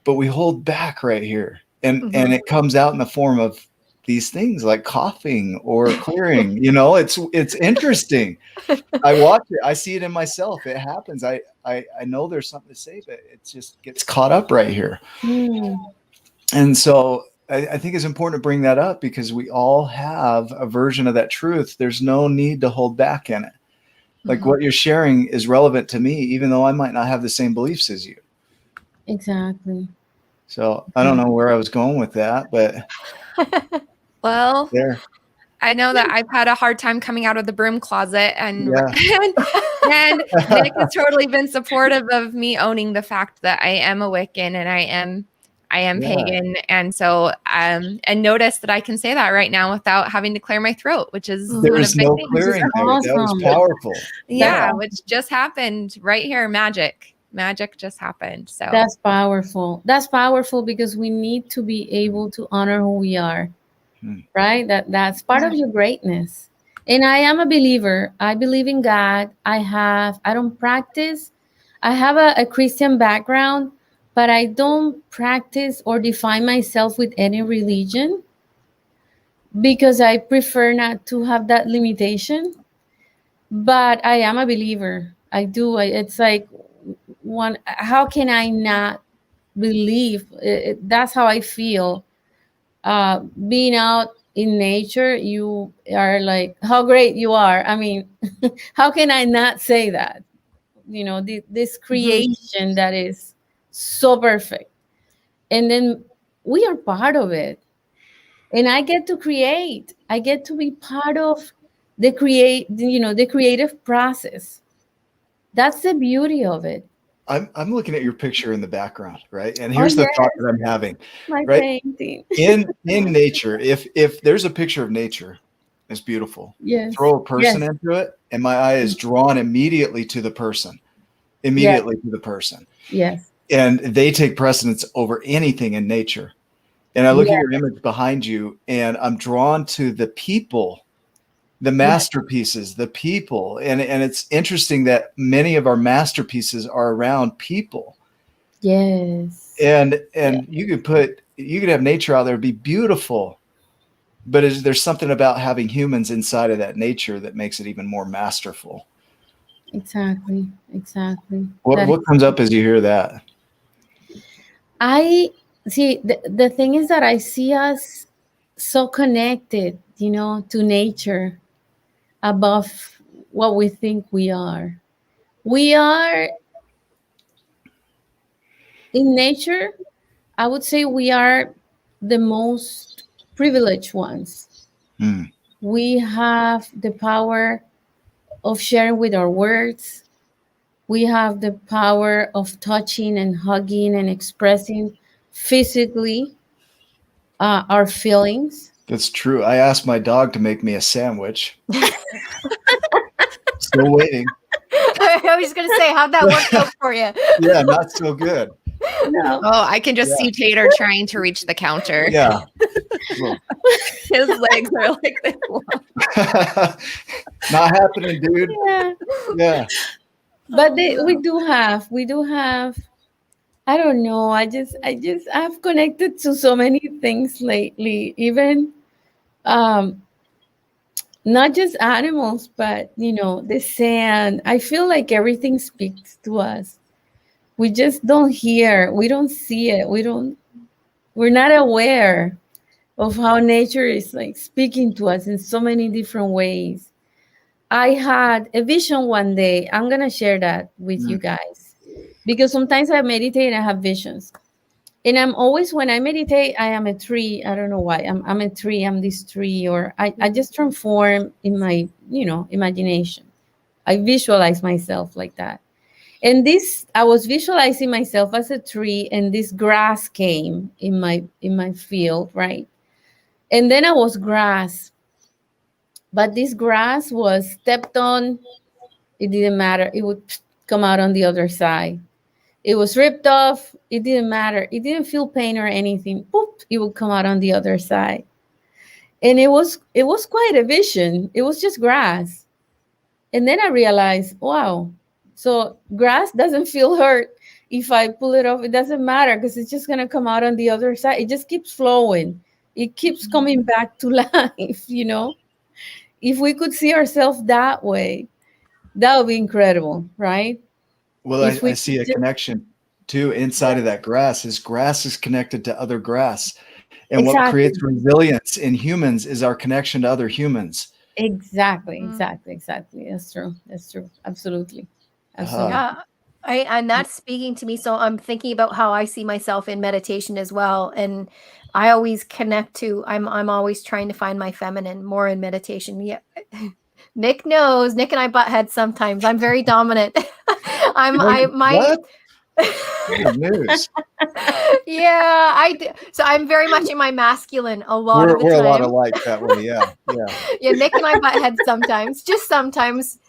But we hold back right here. And it comes out in the form of these things like coughing or clearing. It's interesting. I watch it. I see it in myself. It happens. I know there's something to say, but it just gets caught up right here. And so I think it's important to bring that up, because we all have a version of that truth. There's no need to hold back in it. Like what you're sharing is relevant to me, even though I might not have the same beliefs as you. Exactly. So I don't know where I was going with that, but well, there. I know that I've had a hard time coming out of the broom closet, and and Nick has totally been supportive of me owning the fact that I am a Wiccan and I am pagan. And so, and notice that I can say that right now without having to clear my throat, which is there's no clearing there. Awesome. That was powerful. Which just happened right here. Magic just happened. So that's powerful. That's powerful, because we need to be able to honor who we are. Right? That's part of your greatness. And I am a believer. I believe in God. I don't practice. I have a Christian background, but I don't practice or define myself with any religion, because I prefer not to have that limitation. But I am a believer. I do. It's like how can I not believe? That's how I feel. Being out in nature, you are like, how great you are. I mean, how can I not say that? This creation that is so perfect. And then we are part of it. And I get to create. I get to be part of the creative process. That's the beauty of it. I'm looking at your picture in the background, right? And here's the thought that I'm having. My right? painting. in nature, if there's a picture of nature, it's beautiful. Yes. Throw a person into it, and my eye is drawn immediately to the person. To the person. Yes. And they take precedence over anything in nature. And I look at Yeah, your image behind you, and I'm drawn to the people, the yeah, masterpieces, the people. And it's interesting that many of our masterpieces are around people. yes, yeah, And you could have nature out there be beautiful, but there's something about having humans inside of that nature that makes it even more masterful. exactly, exactly. What comes up as you hear that? I see the thing is that I see us so connected, to nature above what we think we are. We are in nature, I would say we are the most privileged ones. Hmm. We have the power of sharing with our words. We have the power of touching and hugging and expressing physically our feelings. That's true. I asked my dog to make me a sandwich. Still waiting. I was going to say, how'd that work out for you? Yeah, not so good. No, Oh, I can just Yeah. see Tater trying to reach the counter. Yeah. Well, His legs are like this long. not happening, dude. yeah, Yeah. but Oh, we do have. I don't know. I've connected to so many things lately. Even um, not just animals, but the sand. I feel like everything speaks to us. We just don't hear. We don't see it. We don't. We're not aware of how nature is like speaking to us in so many different ways. I had a vision one day. I'm gonna share that with you Mm. guys because sometimes I meditate and I have visions. And I'm always, when I meditate, I am a tree. I don't know why. I'm a tree. I'm this tree, or I just transform in my imagination. I visualize myself like that. And this, I was visualizing myself as a tree, and this grass came in my field, right? And then I was grass, but this grass was stepped on. It didn't matter. It would come out on the other side. It was ripped off. It didn't matter. It didn't feel pain or anything. Boop, it would come out on the other side. And it was quite a vision. It was just grass. And then I realized, wow, so grass doesn't feel hurt. If I pull it off, it doesn't matter because it's just gonna come out on the other side. It just keeps flowing. It keeps coming back to life. If we could see ourselves that way, that would be incredible, right? Well, If I we see could a just, connection too inside of that grass. Is grass is connected to other grass. And what creates exactly. resilience in humans is our connection to other humans. Exactly, mm. exactly, exactly. That's true. That's true. Absolutely. Uh, Absolutely. Yeah. And that's speaking to me. So I'm thinking about how I see myself in meditation as well. And I always connect to, I'm always trying to find my feminine more in meditation. Yeah. Nick knows. Nick and I butt heads sometimes. I'm very dominant. I'm I my what? Good news. yeah, I do. So I'm very much in my masculine a lot of the We're a lot time. alike that way. Yeah. Yeah. Yeah, Nick and I butt heads sometimes. Just sometimes.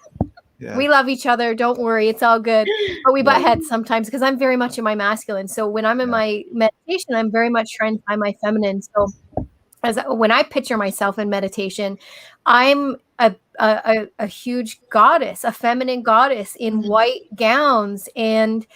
Yeah. We love each other. Don't worry. It's all good. But we Yeah. butt heads sometimes because I'm very much in my masculine. So when I'm in Yeah. my meditation, I'm very much trying to find my feminine. So when I picture myself in meditation, I'm a huge goddess, a feminine goddess in Mhm. white gowns. And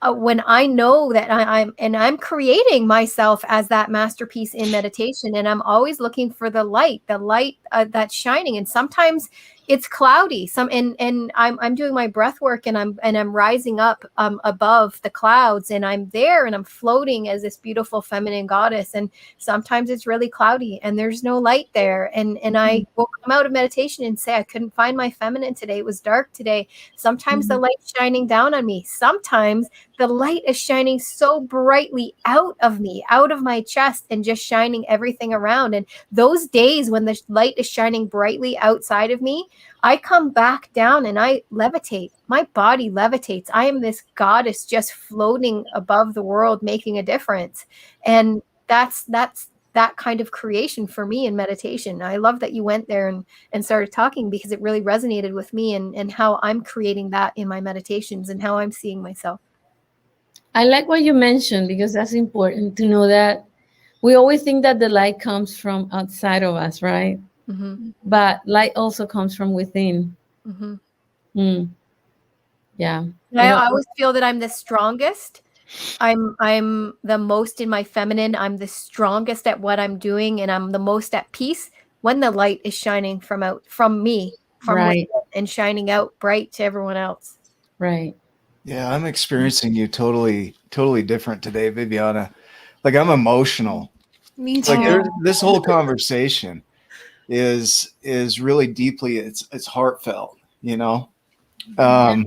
when I know that I'm creating myself as that masterpiece in meditation, and I'm always looking for the light that's shining. And sometimes it's cloudy. And I'm doing my breath work, and I'm rising up above the clouds, and I'm there, and I'm floating as this beautiful feminine goddess. And sometimes it's really cloudy and there's no light there. And I will come out of meditation and say, I couldn't find my feminine today. It was dark today. Sometimes the Mhm. light's shining down on me. Sometimes the light is shining so brightly out of me, out of my chest, and just shining everything around. And those days when the light is shining brightly outside of me, I come back down and I levitate. My body levitates. I am this goddess just floating above the world, making a difference. And that's that kind of creation for me in meditation. I love that you went there and started talking because it really resonated with me, and how I'm creating that in my meditations and how I'm seeing myself. I like what you mentioned because that's important to know that We always think that the light comes from outside of us, right? Mm-hmm. But light also comes from within. Mm-hmm. Mm, yeah. I always feel that I'm the strongest. I'm the most in my feminine. I'm the strongest at what I'm doing, and I'm the most at peace when the light is shining from me, from within, Right, and shining out bright to everyone else. right. Yeah, I'm experiencing you totally different today, Viviana. Like I'm emotional. Me Like too. Oh, this whole conversation is really deeply it's heartfelt, you know. yeah. Um,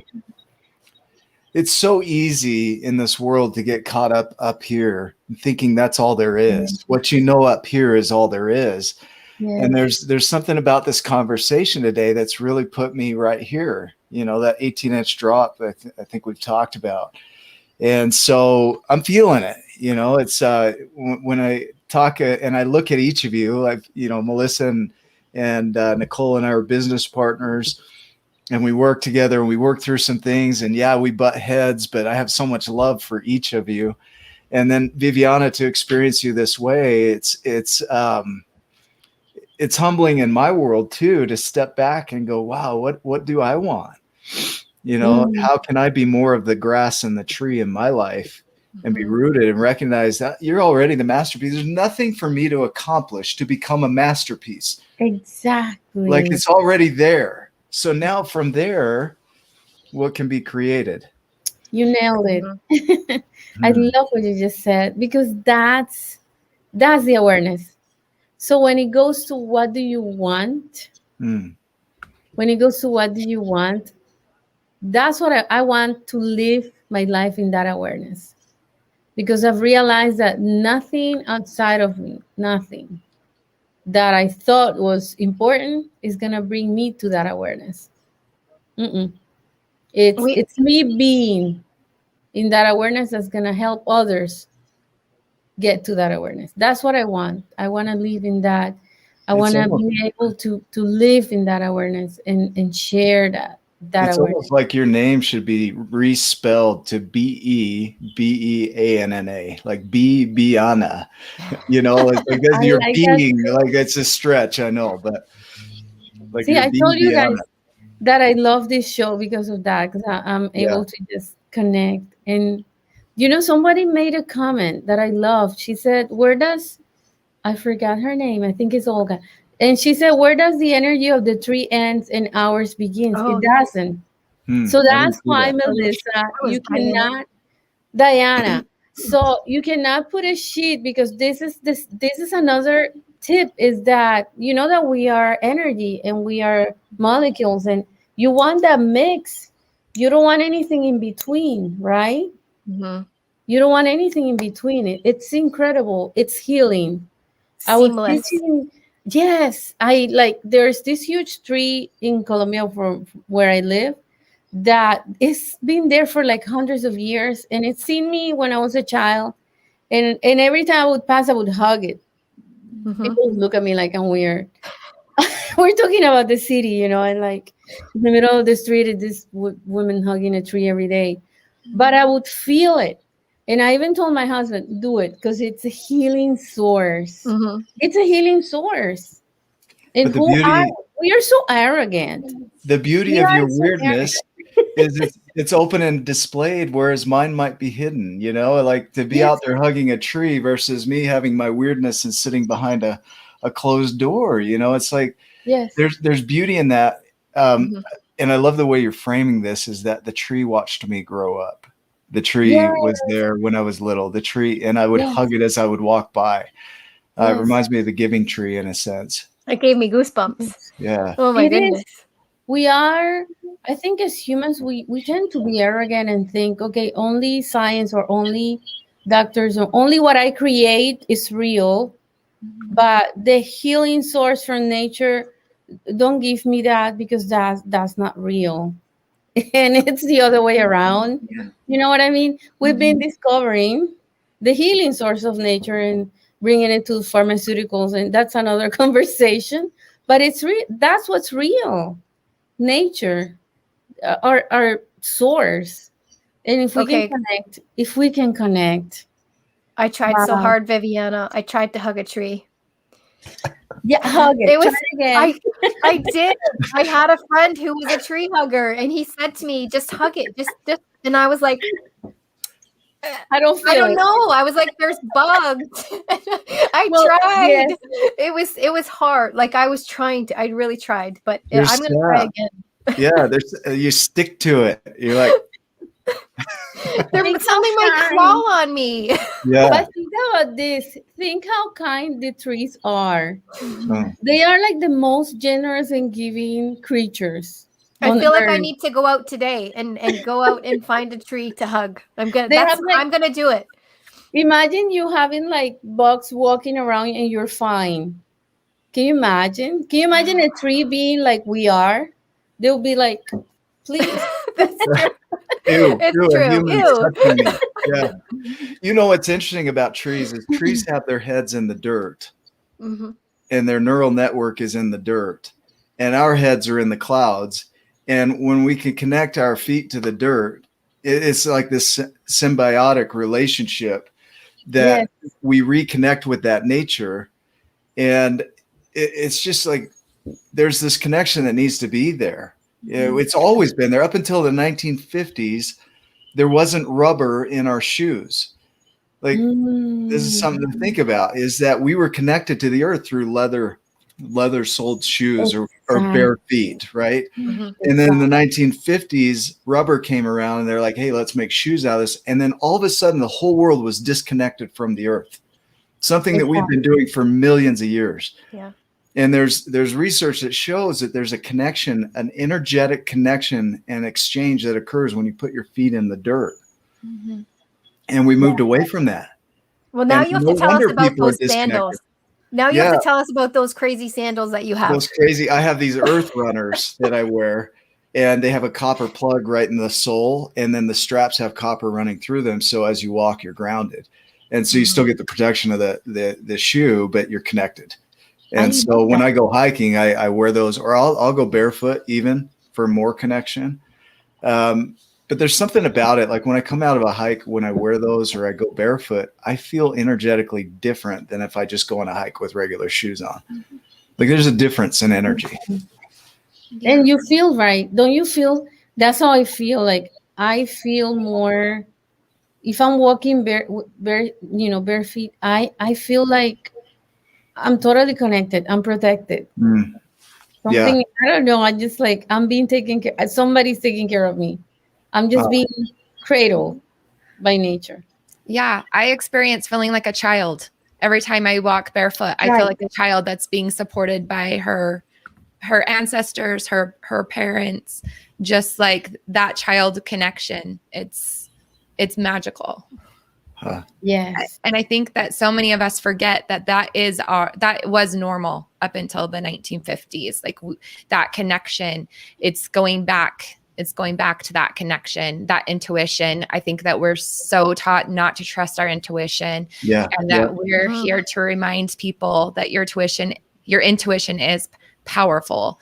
it's so easy in this world to get caught up here thinking that's all there is. What you know up here is all there is. And Yes. there's something about this conversation today that's really put me right here. You know, that 18-inch drop I think we've talked about. And so I'm feeling it. You know, it's when I talk and I look at each of you, like, you know, Melissa and Nicole and I are business partners, and we work together and we work through some things. And yeah, we butt heads, but I have so much love for each of you. And then Viviana, to experience you this way, it's humbling in my world too to step back and go, wow, what do I want? You know, Mm, how can I be more of the grass and the tree in my life and be Mm-hmm. rooted and recognize that you're already the masterpiece? There's nothing for me to accomplish to become a masterpiece. Like exactly. it's already there. So now from there, what can be created? You nailed it. Mm-hmm. I Hmm. love what you just said because that's the awareness. So when it goes to what do you want, Hmm. when it goes to what do you want, that's what I want to live my life in that awareness. Because I've realized that nothing outside of me, nothing that I thought was important is gonna bring me to that awareness. Mm-mm. It's We it's me being in that awareness that's gonna help others get to that awareness. That's what I want. I want to live in that. I It's want to almost be able to live in that awareness and share that it's awareness. almost like your name should be respelled to Bebeanna, like Bibiana. You know, it's like that's I your like that. being. Like it's a stretch, I know, but like See, your I told you Bibiana. guys that I love this show because of that, because I'm Yeah. able to just connect. And somebody made a comment that I loved. She said, "Where does I forgot her name? I think it's Olga." And she said, "Where does the energy of the tree ends and ours begins? It oh yes. doesn't." Hmm. So I didn't that's see why, that. Melissa, That was you Diana. cannot, Diana. So you cannot put a sheet because this is another tip is that that we are energy and we are molecules and you want that mix. You don't want anything in between, right? Mm-hmm. You don't want anything in between. It's incredible. It's healing. I was Seamless. teaching. Yes, I like. There's this huge tree in Colombia from where I live that it's been there for like hundreds of years, and it's seen me when I was a child, and every time I would pass, I would hug it. Mm-hmm. People would look at me like I'm weird. We're talking about the city, and like in the middle of the street, this woman hugging a tree every day, but I would feel it. And I even told my husband, do it because it's a healing source. Mm-hmm. It's a healing source. And But who are we are so arrogant. the beauty We of are your so arrogant. weirdness is it's open and displayed, whereas mine might be hidden. You know, like to be Yes, out there hugging a tree versus me having my weirdness and sitting behind a closed door. You know, it's like yes, there's beauty in that. Um, Mm-hmm. and I love the way you're framing this is that the tree watched me grow up. The tree yes, was there when I was little. The tree, and I would yes, hug it as I would walk by. It yes. reminds me of the giving tree in a sense. It gave me goosebumps. Yeah. Oh my It is. goodness. We are, I think as humans, we tend to be arrogant and think, okay, only science or only doctors or only what I create is real. But the healing source from nature, don't give me that because that's not real. And it's the other way around. You know what I mean? We've been discovering the healing source of nature and bringing it to pharmaceuticals, and that's another conversation. But it's that's what's real, nature, our source. And if we can Okay, connect, if we can connect, I tried so Wow. hard, Viviana. I tried to hug a tree. Yeah, hug it. It was Try it again. I did. I had a friend who was a tree hugger, and he said to me, "Just hug it, just." And I was like, I don't I feel don't it. know. I was like, "There's bugs." I Well, tried. yes. It was hard. Like I was trying to. I really tried, but There's I'm gonna try again. yeah, there's you stick to it. You're like, Somebody Think how might kind. crawl on me. yeah. But think about this. Think how kind the trees are. Oh, They are like the most generous and giving creatures I on feel like I earth. need to go out today and go out and find a tree to hug. They have like, I'm gonna do it. imagine you having like bugs walking around and you're fine. Can you imagine? Can you imagine a tree being like we are? They'll be like, please. That's true. ew, It's ew, a true. human Ew. touching me. Yeah. You know what's interesting about trees is trees have their heads in the dirt, Mhm. and their neural network is in the dirt, and our heads are in the clouds. And when we can connect our feet to the dirt, it's like this symbiotic relationship Yes. that we reconnect with that nature. And it's just like there's this connection that needs to be there. It's always been there up until the 1950s. There wasn't rubber in our shoes. Like, this is something to think about, is that we were connected to the earth through leather soled shoes or bare feet, right? Mhm. And then in the 1950s, rubber came around and they're like, hey, let's make shoes out of this. And then all of a sudden, the whole world was disconnected from the earth, something that we've been doing for millions of years. Yeah. And there's research that shows that there's a connection, an energetic connection and exchange that occurs when you put your feet in the dirt. Mhm. And we moved away from that. Well, now And you have no to tell us wonder about people are those disconnected. sandals. Now you have to tell us about those crazy sandals that you have. Those crazy. I have these earth runners that I wear, and they have a copper plug right in the sole, and then the straps have copper running through them. So as you walk, you're grounded. And so you still get the protection of the shoe, but you're connected. And so when I go hiking, I wear those, or I'll go barefoot even for more connection. But there's something about it. Like when I come out of a hike, when I wear those or I go barefoot, I feel energetically different than if I just go on a hike with regular shoes on. Like there's a difference in energy. And you feel right. Don't you feel? That's how I feel. Like I feel more if I'm walking bare feet. I feel like I'm totally connected. I'm protected. Mm. Yeah. Something I don't know. I just like I'm being taken care. Somebody's taking care of me. I'm just being cradled by nature. Yeah, I experience feeling like a child every time I walk barefoot. I feel like a child that's being supported by her ancestors, her parents, just like that child connection. It's magical. Yes. And I think that so many of us forget that was normal up until the 1950s. Like that connection, it's going back to that connection, that intuition. I think that we're so taught not to trust our intuition. Yeah. And that we're here to remind people that your intuition is powerful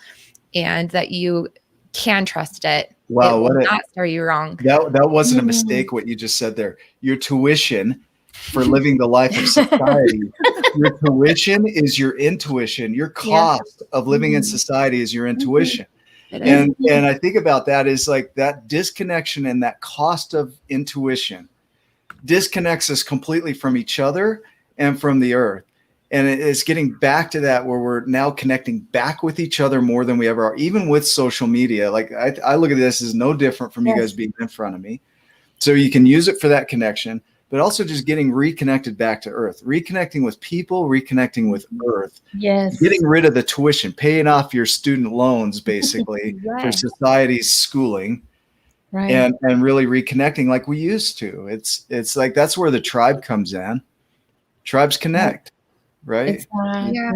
and that you can trust it. Wow. It will not steer you wrong. That wasn't a mistake, what you just said there. Your tuition for living the life of society, your tuition is your intuition. Your cost of living in society is your intuition. And I think about that is like that disconnection and that cost of intuition disconnects us completely from each other and from the earth. And it's getting back to that where we're now connecting back with each other more than we ever are, even with social media. Like I look at this as no different from you guys being in front of me. So you can use it for that connection, but also just getting reconnected back to earth, reconnecting with people, reconnecting with earth, getting rid of the tuition, paying off your student loans, basically for society's schooling, and really reconnecting like we used to. It's like, that's where the tribe comes in. Tribes connect. Right. Yeah.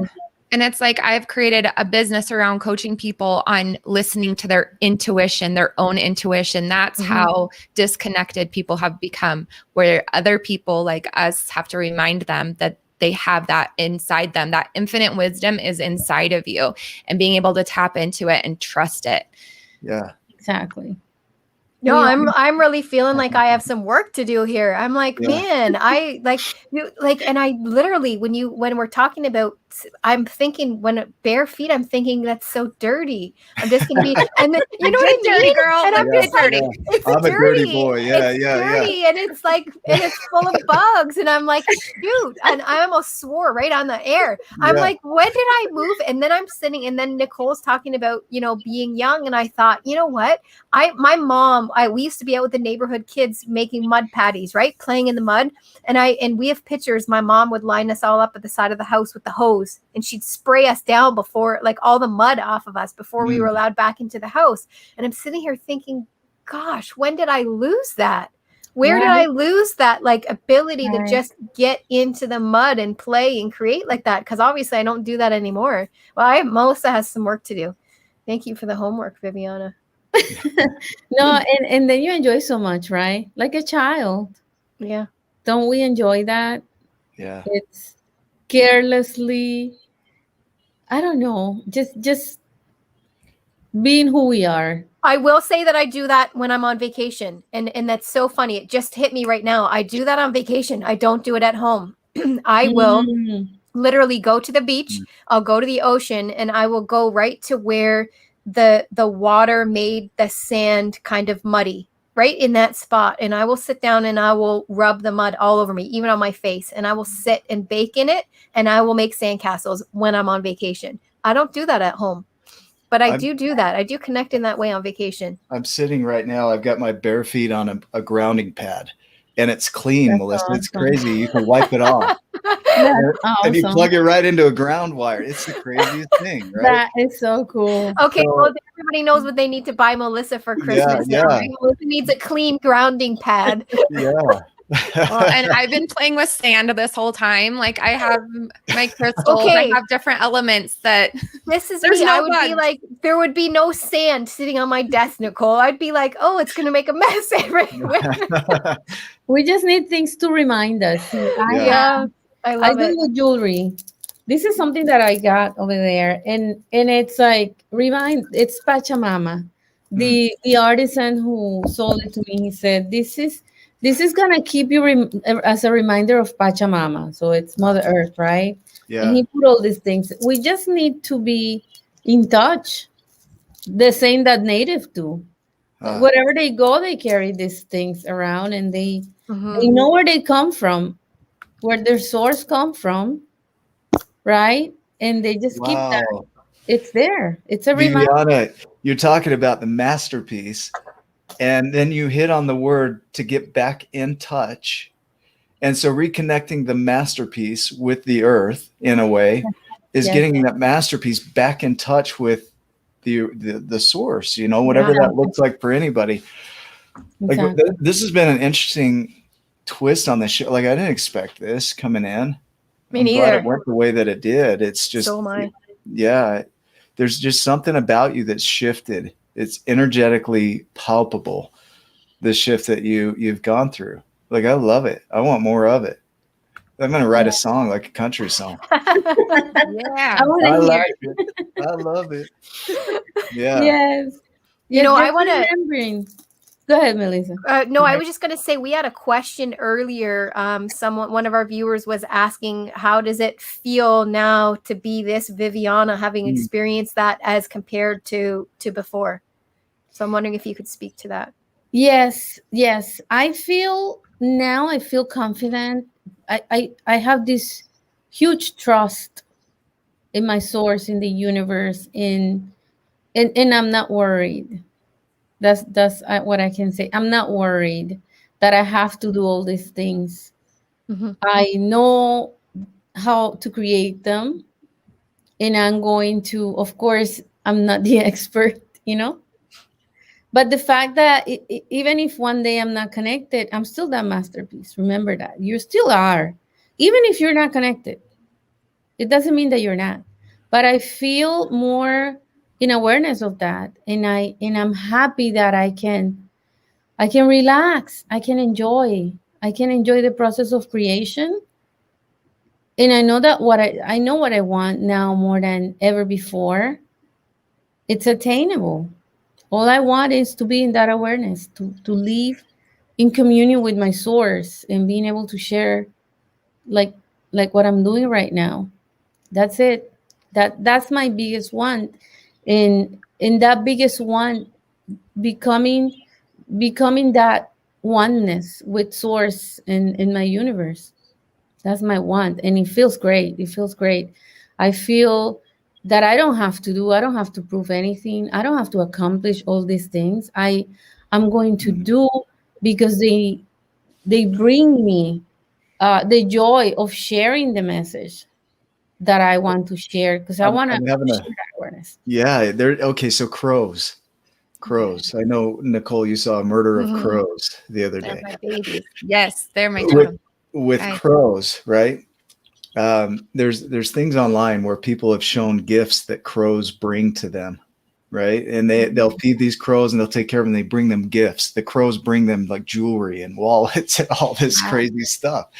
And it's like I've created a business around coaching people on listening to their intuition, their own intuition. That's how disconnected people have become, where other people like us have to remind them that they have that inside them. That infinite wisdom is inside of you, and being able to tap into it and trust it. Yeah, exactly. No, We I'm really feeling like I have some work to do here. I'm like, Yeah. man, I like, and I literally when we're talking about, I'm thinking when bare feet, I'm thinking that's so dirty. I'm just gonna be, and then you know what Get I dirty, mean? girl. And I'm Let's Yeah. just get like, dirty. Yeah. it's I'm a dirty dirty, boy. Yeah. it's Yeah. Yeah. dirty, and it's like, and it's full of bugs, and I'm like, shoot, and I almost swore right on the air. I'm Yeah. like, when did I move? And then I'm sitting, and then Nicole's talking about, being young, and I thought, you know what? My mom, we used to be out with the neighborhood kids making mud patties, right? Playing in the mud. And we have pictures. My mom would line us all up at the side of the house with the hose, and she'd spray us down before, like, all the mud off of us before we were Mm. allowed back into the house. And I'm sitting here thinking, gosh, when did I lose that? Where did I right, lose that, like, ability to right. just get into the mud and play and create like that? Because obviously I don't do that anymore. Well, Melissa has some work to do. Thank you for the homework, Viviana. No, and then you enjoy so much, right? Like a child. Yeah. Don't we enjoy that? Yeah. It's carelessly, I don't know, just being who we are. I will say that I do that when I'm on vacation. And that's so funny. It just hit me right now. I do that on vacation. I don't do it at home. I will Mm, literally go to the beach, Mm. I'll go to the ocean, and I will go right to where the water made the sand kind of muddy, right in that spot, and I will sit down and I will rub the mud all over me, even on my face, and I will sit and bake in it, and I will make sandcastles when I'm on vacation. I don't do that at home, but I I'm do that. I do connect in that way on vacation. I'm sitting right now. I've got my bare feet on a grounding pad, and it's clean, that's Melissa. It's awesome. crazy. You can wipe it off, That's and you awesome. plug it right into a ground wire. It's the craziest thing, right? That is so cool. Okay, well, So everybody knows what they need to buy Melissa for yeah, Christmas now, yeah, right? Melissa needs a clean grounding pad. yeah. Well, and I've been playing with sand this whole time. Like I have my crystals, I Okay, have different elements that this is there's me. I no would be bugs. like, there would be no sand sitting on my desk, Nicole. I'd be like, oh, it's going to make a mess everywhere. We just need things to remind us. See, Yeah. Yeah, I I love do it. with jewelry. This is something that I got over there, and it's like it's Pachamama, Mm. the artisan who sold it to me. He said this is gonna keep you as a reminder of Pachamama. So it's Mother Earth, right? And Yeah. he put all these things. We just need to be in touch, the same that native do. Uh, Wherever they go, they carry these things around, and they Hmm. know where they come from, where their source come from, right? And they just keep that. wow. It's there. It's a reminder. Viviana, you're talking about the masterpiece, and then you hit on the word to get back in touch. And so reconnecting the masterpiece with the earth in a way is Yes. getting that masterpiece back in touch with the source, Yeah. whatever that looks like for anybody. Like Exactly. this has been an interesting twist on the show. Like I didn't expect this coming in. Me I'm glad it neither. went the way that it did. It's So just, am I. yeah, there's just something about you that's shifted. It's energetically palpable, the shift that you've gone through. Like I love it. I want more of it. I'm gonna write a song, like a country song. Yeah. I want I to hear like it. it. I love it. Yeah. Yes. Yes. I Just want to. remembering. Go ahead, Melissa. No, I was just going to say we had a question earlier. One of our viewers was asking, how does it feel now to be this Viviana, having Mm. experienced that as compared to before? So I'm wondering if you could speak to that. Yes. Yes. I feel confident. I have this huge trust in my source, in the universe, and I'm not worried. That's what I can say. I'm not worried that I have to do all these things. Mm-hmm. I know how to create them, and I'm going to. Of course, I'm not the expert, but the fact that even if one day I'm not connected, I'm still that masterpiece. Remember that you still are, even if you're not connected. It doesn't mean that you're not. But I feel more in awareness of that, and I'm happy that I can relax. I can enjoy the process of creation. And I know that I know what I want now more than ever before. It's attainable All I want is to be in that awareness, to live in communion with my source and being able to share like what I'm doing right now. That's it. That's my biggest one. And in that biggest one, becoming that oneness with source in my universe. That's my want. And it feels great. It feels great. I feel that I don't have to prove anything. I don't have to accomplish all these things. I'm going to Mm. do because they bring me the joy of sharing the message that I want to share because I want to I'm having share a that awareness. yeah. There. Okay, so crows. Crows. I know, Nicole, you saw a murder of Mhm. crows the other They're day. my babies. Yes, they're my With totem. with Guys. crows, right? There's things online where people have shown gifts that crows bring to them, right? And they'll feed these crows and they'll take care of them. They bring them gifts. The crows bring them like jewelry and wallets and all this Wow. crazy stuff.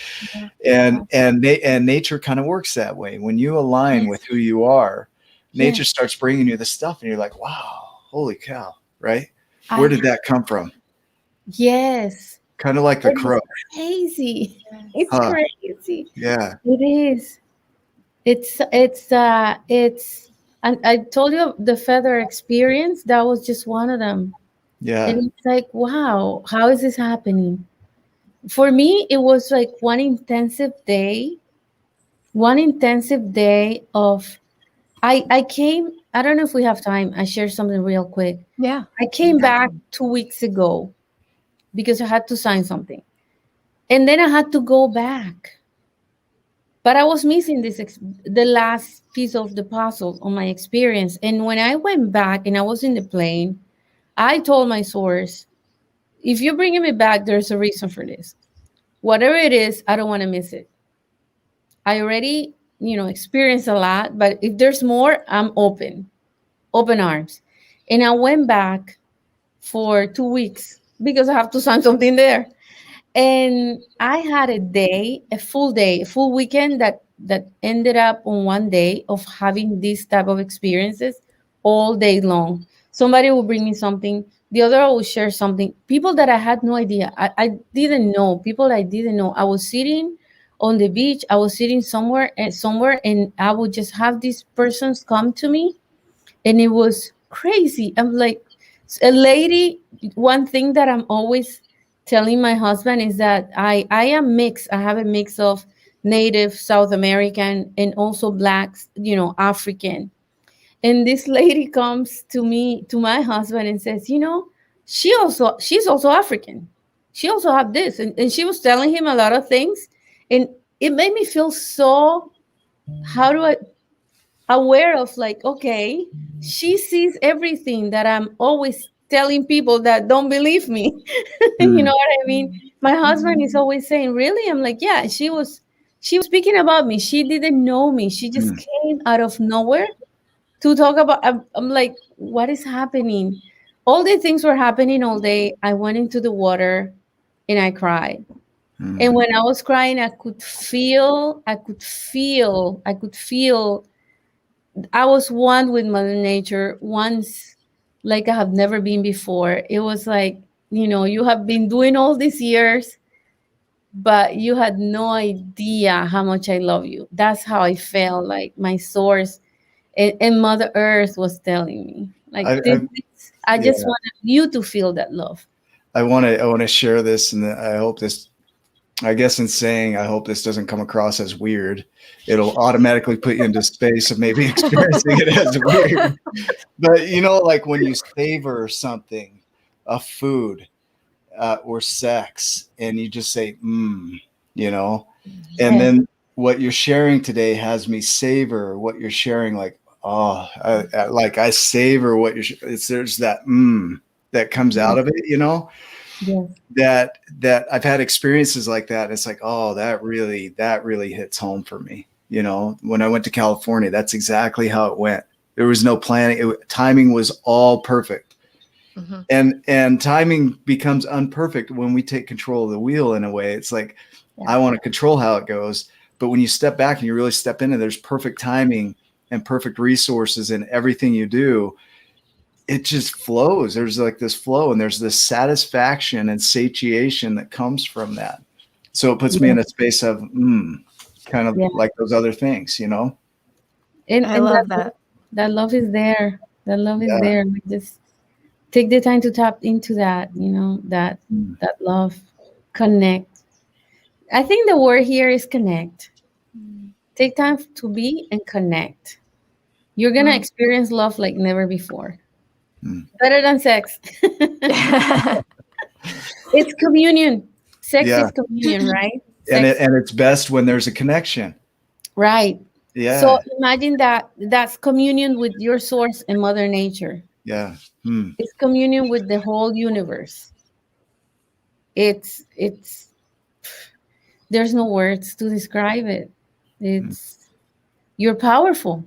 Yeah. And nature kind of works that way. When you align with Yes. who you are, nature Yes. starts bringing you the stuff, and you're like, wow, holy cow, right? Where I did that come from? yes. Kind of like the It is crow, crazy. It's Yes. huh? crazy. Yeah, It is. It's and I told you the feather experience, that was just one of them. yeah, And it's like, wow, how is this happening? For me, it was like one intensive day of I came, I don't know if we have time. I share something real quick. Yeah. I came back 2 weeks ago because I had to sign something. And then I had to go back. But I was missing the last piece of the puzzle on my experience. And when I went back and I was in the plane, I told my source, if you're bringing me back, there's a reason for this. Whatever it is, I don't want to miss it. I already, experienced a lot, but if there's more, I'm open arms. And I went back for 2 weeks because I have to sign something there. And I had a full weekend that ended up on one day of having these type of experiences all day long. Somebody will bring me something, the other will share something. People that I had no idea, I didn't know, people I didn't know. I was sitting on the beach, I was sitting somewhere, and I would just have these persons come to me, and it was crazy. I'm like, a lady. One thing that I'm always telling my husband is that I am mixed. I have a mix of native South American and also blacks, African. And this lady comes to my husband and says, she's also African. She also have this, and she was telling him a lot of things, and it made me feel so, how do I, aware of, like, okay, she sees everything that I'm always telling people that don't believe me. You mm, know what I mean? My husband is always saying, really? I'm like, yeah, she was speaking about me. She didn't know me. She just mm, came out of nowhere to talk about. I'm like, what is happening? All the things were happening all day. I went into the water and I cried. And mm, when I was crying, I could feel I was one with Mother Nature once, like I have never been before. It was like, you have been doing all these years, but you had no idea how much I love you. That's how I felt, like my source and Mother Earth was telling me, like, I I yeah. just want you to feel that love. I want to share this, and I hope this. I guess in saying I hope this doesn't come across as weird, it'll automatically put you into space of maybe experiencing it as weird. But like when you savor something, a food, or sex, and you just say you know, and Yes, then what you're sharing today has me savor what you're sharing. Like, oh, like I savor what it's there's that that comes out of it, yes, that I've had experiences like that. It's like, oh, that really hits home for me. When I went to California, that's exactly how it went. There was no planning. Timing was all perfect. Mm-hmm. And timing becomes unperfect when we take control of the wheel. In a way, it's like, yeah, I want to control how it goes. But when you step back and you really step into, there's perfect timing and perfect resources in everything you do. it just flows. There's like this flow, and there's this satisfaction and satiation that comes from that. So it puts me in a space of kind of Yeah. like those other things, you know? I And love that. that love is there. That love is Yeah. there. We just take the time to tap into that, you know, that love, connect. I think the word here is connect. Take time to be and connect. You're gonna Mm. experience love like never before. Mm. Better than sex. It's communion. Sex Yeah. is communion, right? And Sex, it's best when there's a connection. right. So Yeah. imagine that's communion with your source and Mother Nature. Yeah. Mm. It's communion with the whole universe. It's there's no words to describe it. Mm. It's you're powerful.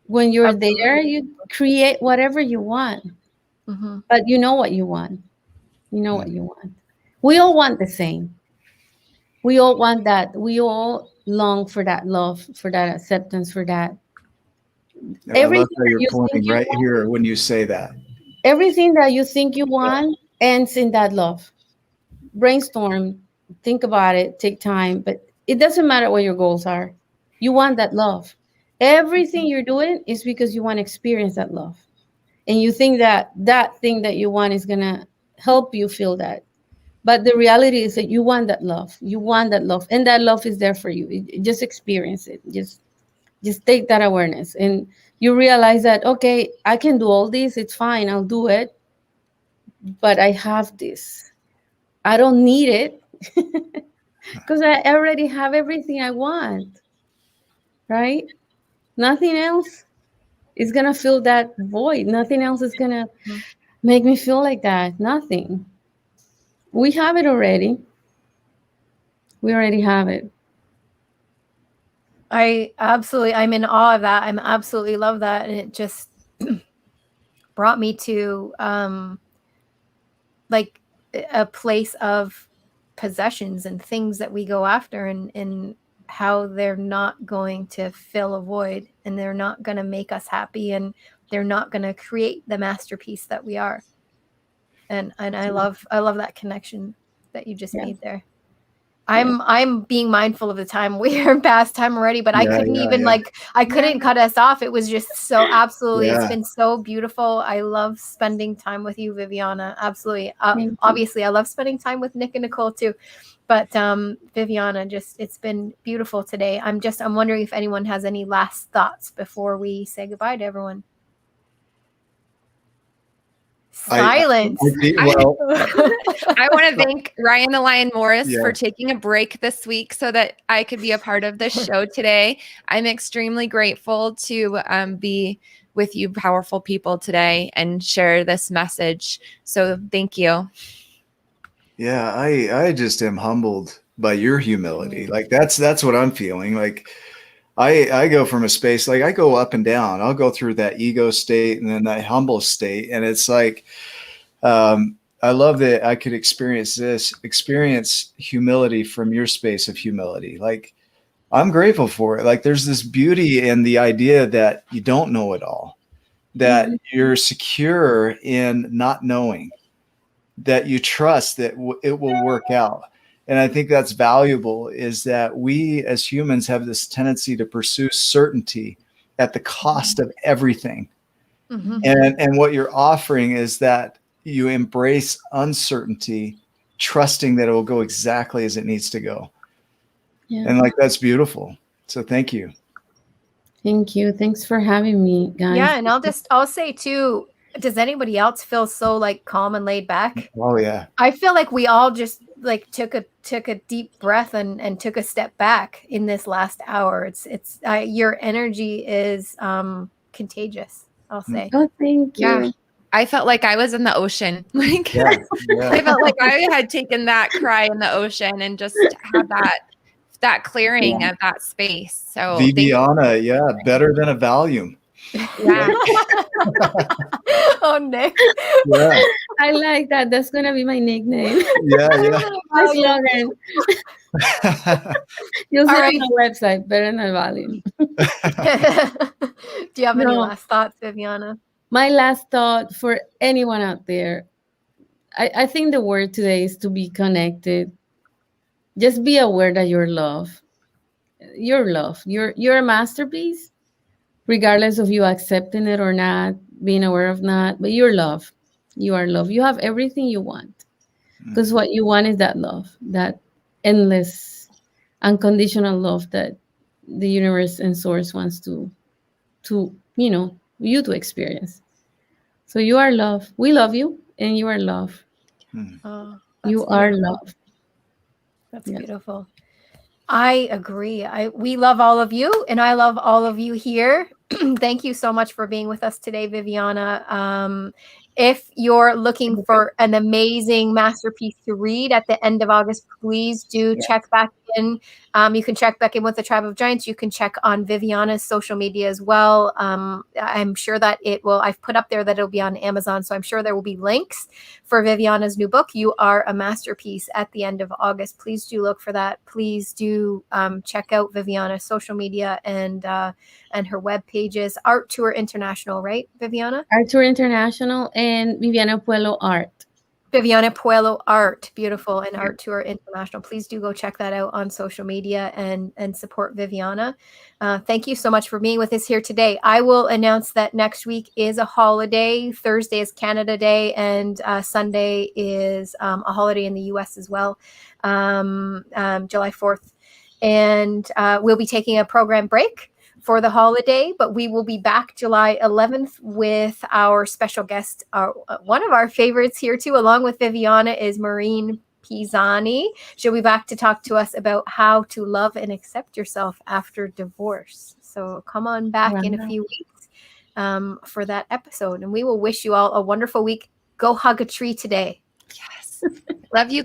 When you're there, Absolutely. you create whatever you want. Hmm. But you know what you want. You know what Mm. you want. We all want the same. We all want that. We all long for that love, for that acceptance, for that. I love Everything how that you're you think pointing you right want, here when you say that. everything that you think you Yeah. want ends in that love. Brainstorm, think about it, take time, but it doesn't matter what your goals are. You want that love. Everything you're doing is because you want to experience that love. And you think that that thing that you want is going to help you feel that. But the reality is that you want that love. You want that love, and that love is there for you. Just experience it. Just take that awareness, and you realize that okay, I can do all this. It's fine. I'll do it. But I have this. I don't need it because I already have everything I want. Right? Nothing else is gonna fill that void. Nothing else is gonna make me feel like that. Nothing. We have it already. We already have it. I'm in awe of that. I'm absolutely love that. And it just brought me to like a place of possessions and things that we go after, and how they're not going to fill a void, and they're not going to make us happy, and they're not going to create the masterpiece that we are. And I love that connection that you just Yeah. made there. Yeah. I'm being mindful of the time. We are past time already, but I Yeah. couldn't Yeah. even Yeah. I couldn't cut us off. It was just so absolutely. It's Yeah. been so beautiful. I love spending time with you, Viviana. Absolutely. Thank you. Obviously, I love spending time with Nick and Nicole too. But Viviana, just it's been beautiful today. I'm wondering if anyone has any last thoughts before we say goodbye to everyone. Silence. Well, I want to thank Ryan the Lion Morris Yeah. for taking a break this week so that I could be a part of this show today. I'm extremely grateful to be with you powerful people today and share this message. So thank you. yeah, I just am humbled by your humility. Like that's what I'm feeling. Like I go from a space, like I go up and down. I'll go through that ego state and then that humble state. And it's like, I love that I could experience humility from your space of humility. Like I'm grateful for it. Like there's this beauty in the idea that you don't know it all, that you're secure in not knowing, that you trust that it will work out. And I think that's valuable, is that we as humans have this tendency to pursue certainty at the cost of everything. Mhm. And what you're offering is that you embrace uncertainty, trusting that it will go exactly as it needs to go. Yeah. And like, that's beautiful. So thank you. Thank you. Thanks for having me, guys. Yeah, and I'll say too, does anybody else feel so like calm and laid back? Oh yeah. I feel like we all just like took a deep breath and took a step back in this last hour. It's your energy is contagious, I'll say. Oh, thank you. Yeah. I felt like I was in the ocean. Like Yeah. I felt like I had taken that cry in the ocean and just had that clearing of that space. So thank you. Viviana, yeah, better than a Valium. Yeah. Oh, Nick. Yeah. I like that. That's gonna be my nickname. Yeah, yeah. My slogan. You'll see All it right. on my website. Better than volume. Do you have any No. last thoughts, Viviana? my last thought for anyone out there, I think the word today is to be connected. Just be aware that you're loved. You're loved. You're a masterpiece, regardless of you accepting it or not, being aware of not. But you're loved. You are loved. You have everything you want. Because Mm, what you want is that love, that endless, unconditional love that the universe and source wants to you to experience. So you are love. We love you, and you are love. mm, Oh, that's You are beautiful. love. That's Yes. beautiful. I agree. We love all of you, and I love all of you here. Thank you so much for being with us today, Viviana. If you're looking for an amazing masterpiece to read at the end of August, please do Yes. check back in. You can check back in with the Tribe of Giants. You can check on Viviana's social media as well. I'm sure that it will. I've put up there that it'll be on Amazon, so I'm sure there will be links for Viviana's new book, You Are a Masterpiece, at the end of August. Please do look for that. Please do check out Viviana's social media and her web pages. Art Tour International, right, Viviana? Arthur International and Viviana Puello Art. Viviana Puello Art, beautiful, and Yeah. Art Tour International. Please do go check that out on social media and support Viviana. Thank you so much for being with us here today. I will announce that next week is a holiday. Thursday is Canada Day, and Sunday is a holiday in the U.S. as well, July 4th. And we'll be taking a program break for the holiday, but we will be back July 11th with our special guest. One of our favorites here too, along with Viviana, is Maureen Pisani. She'll be back to talk to us about how to love and accept yourself after divorce. So come on back in a Wow. few weeks for that episode, and we will wish you all a wonderful week. Go hug a tree today. Yes. Love you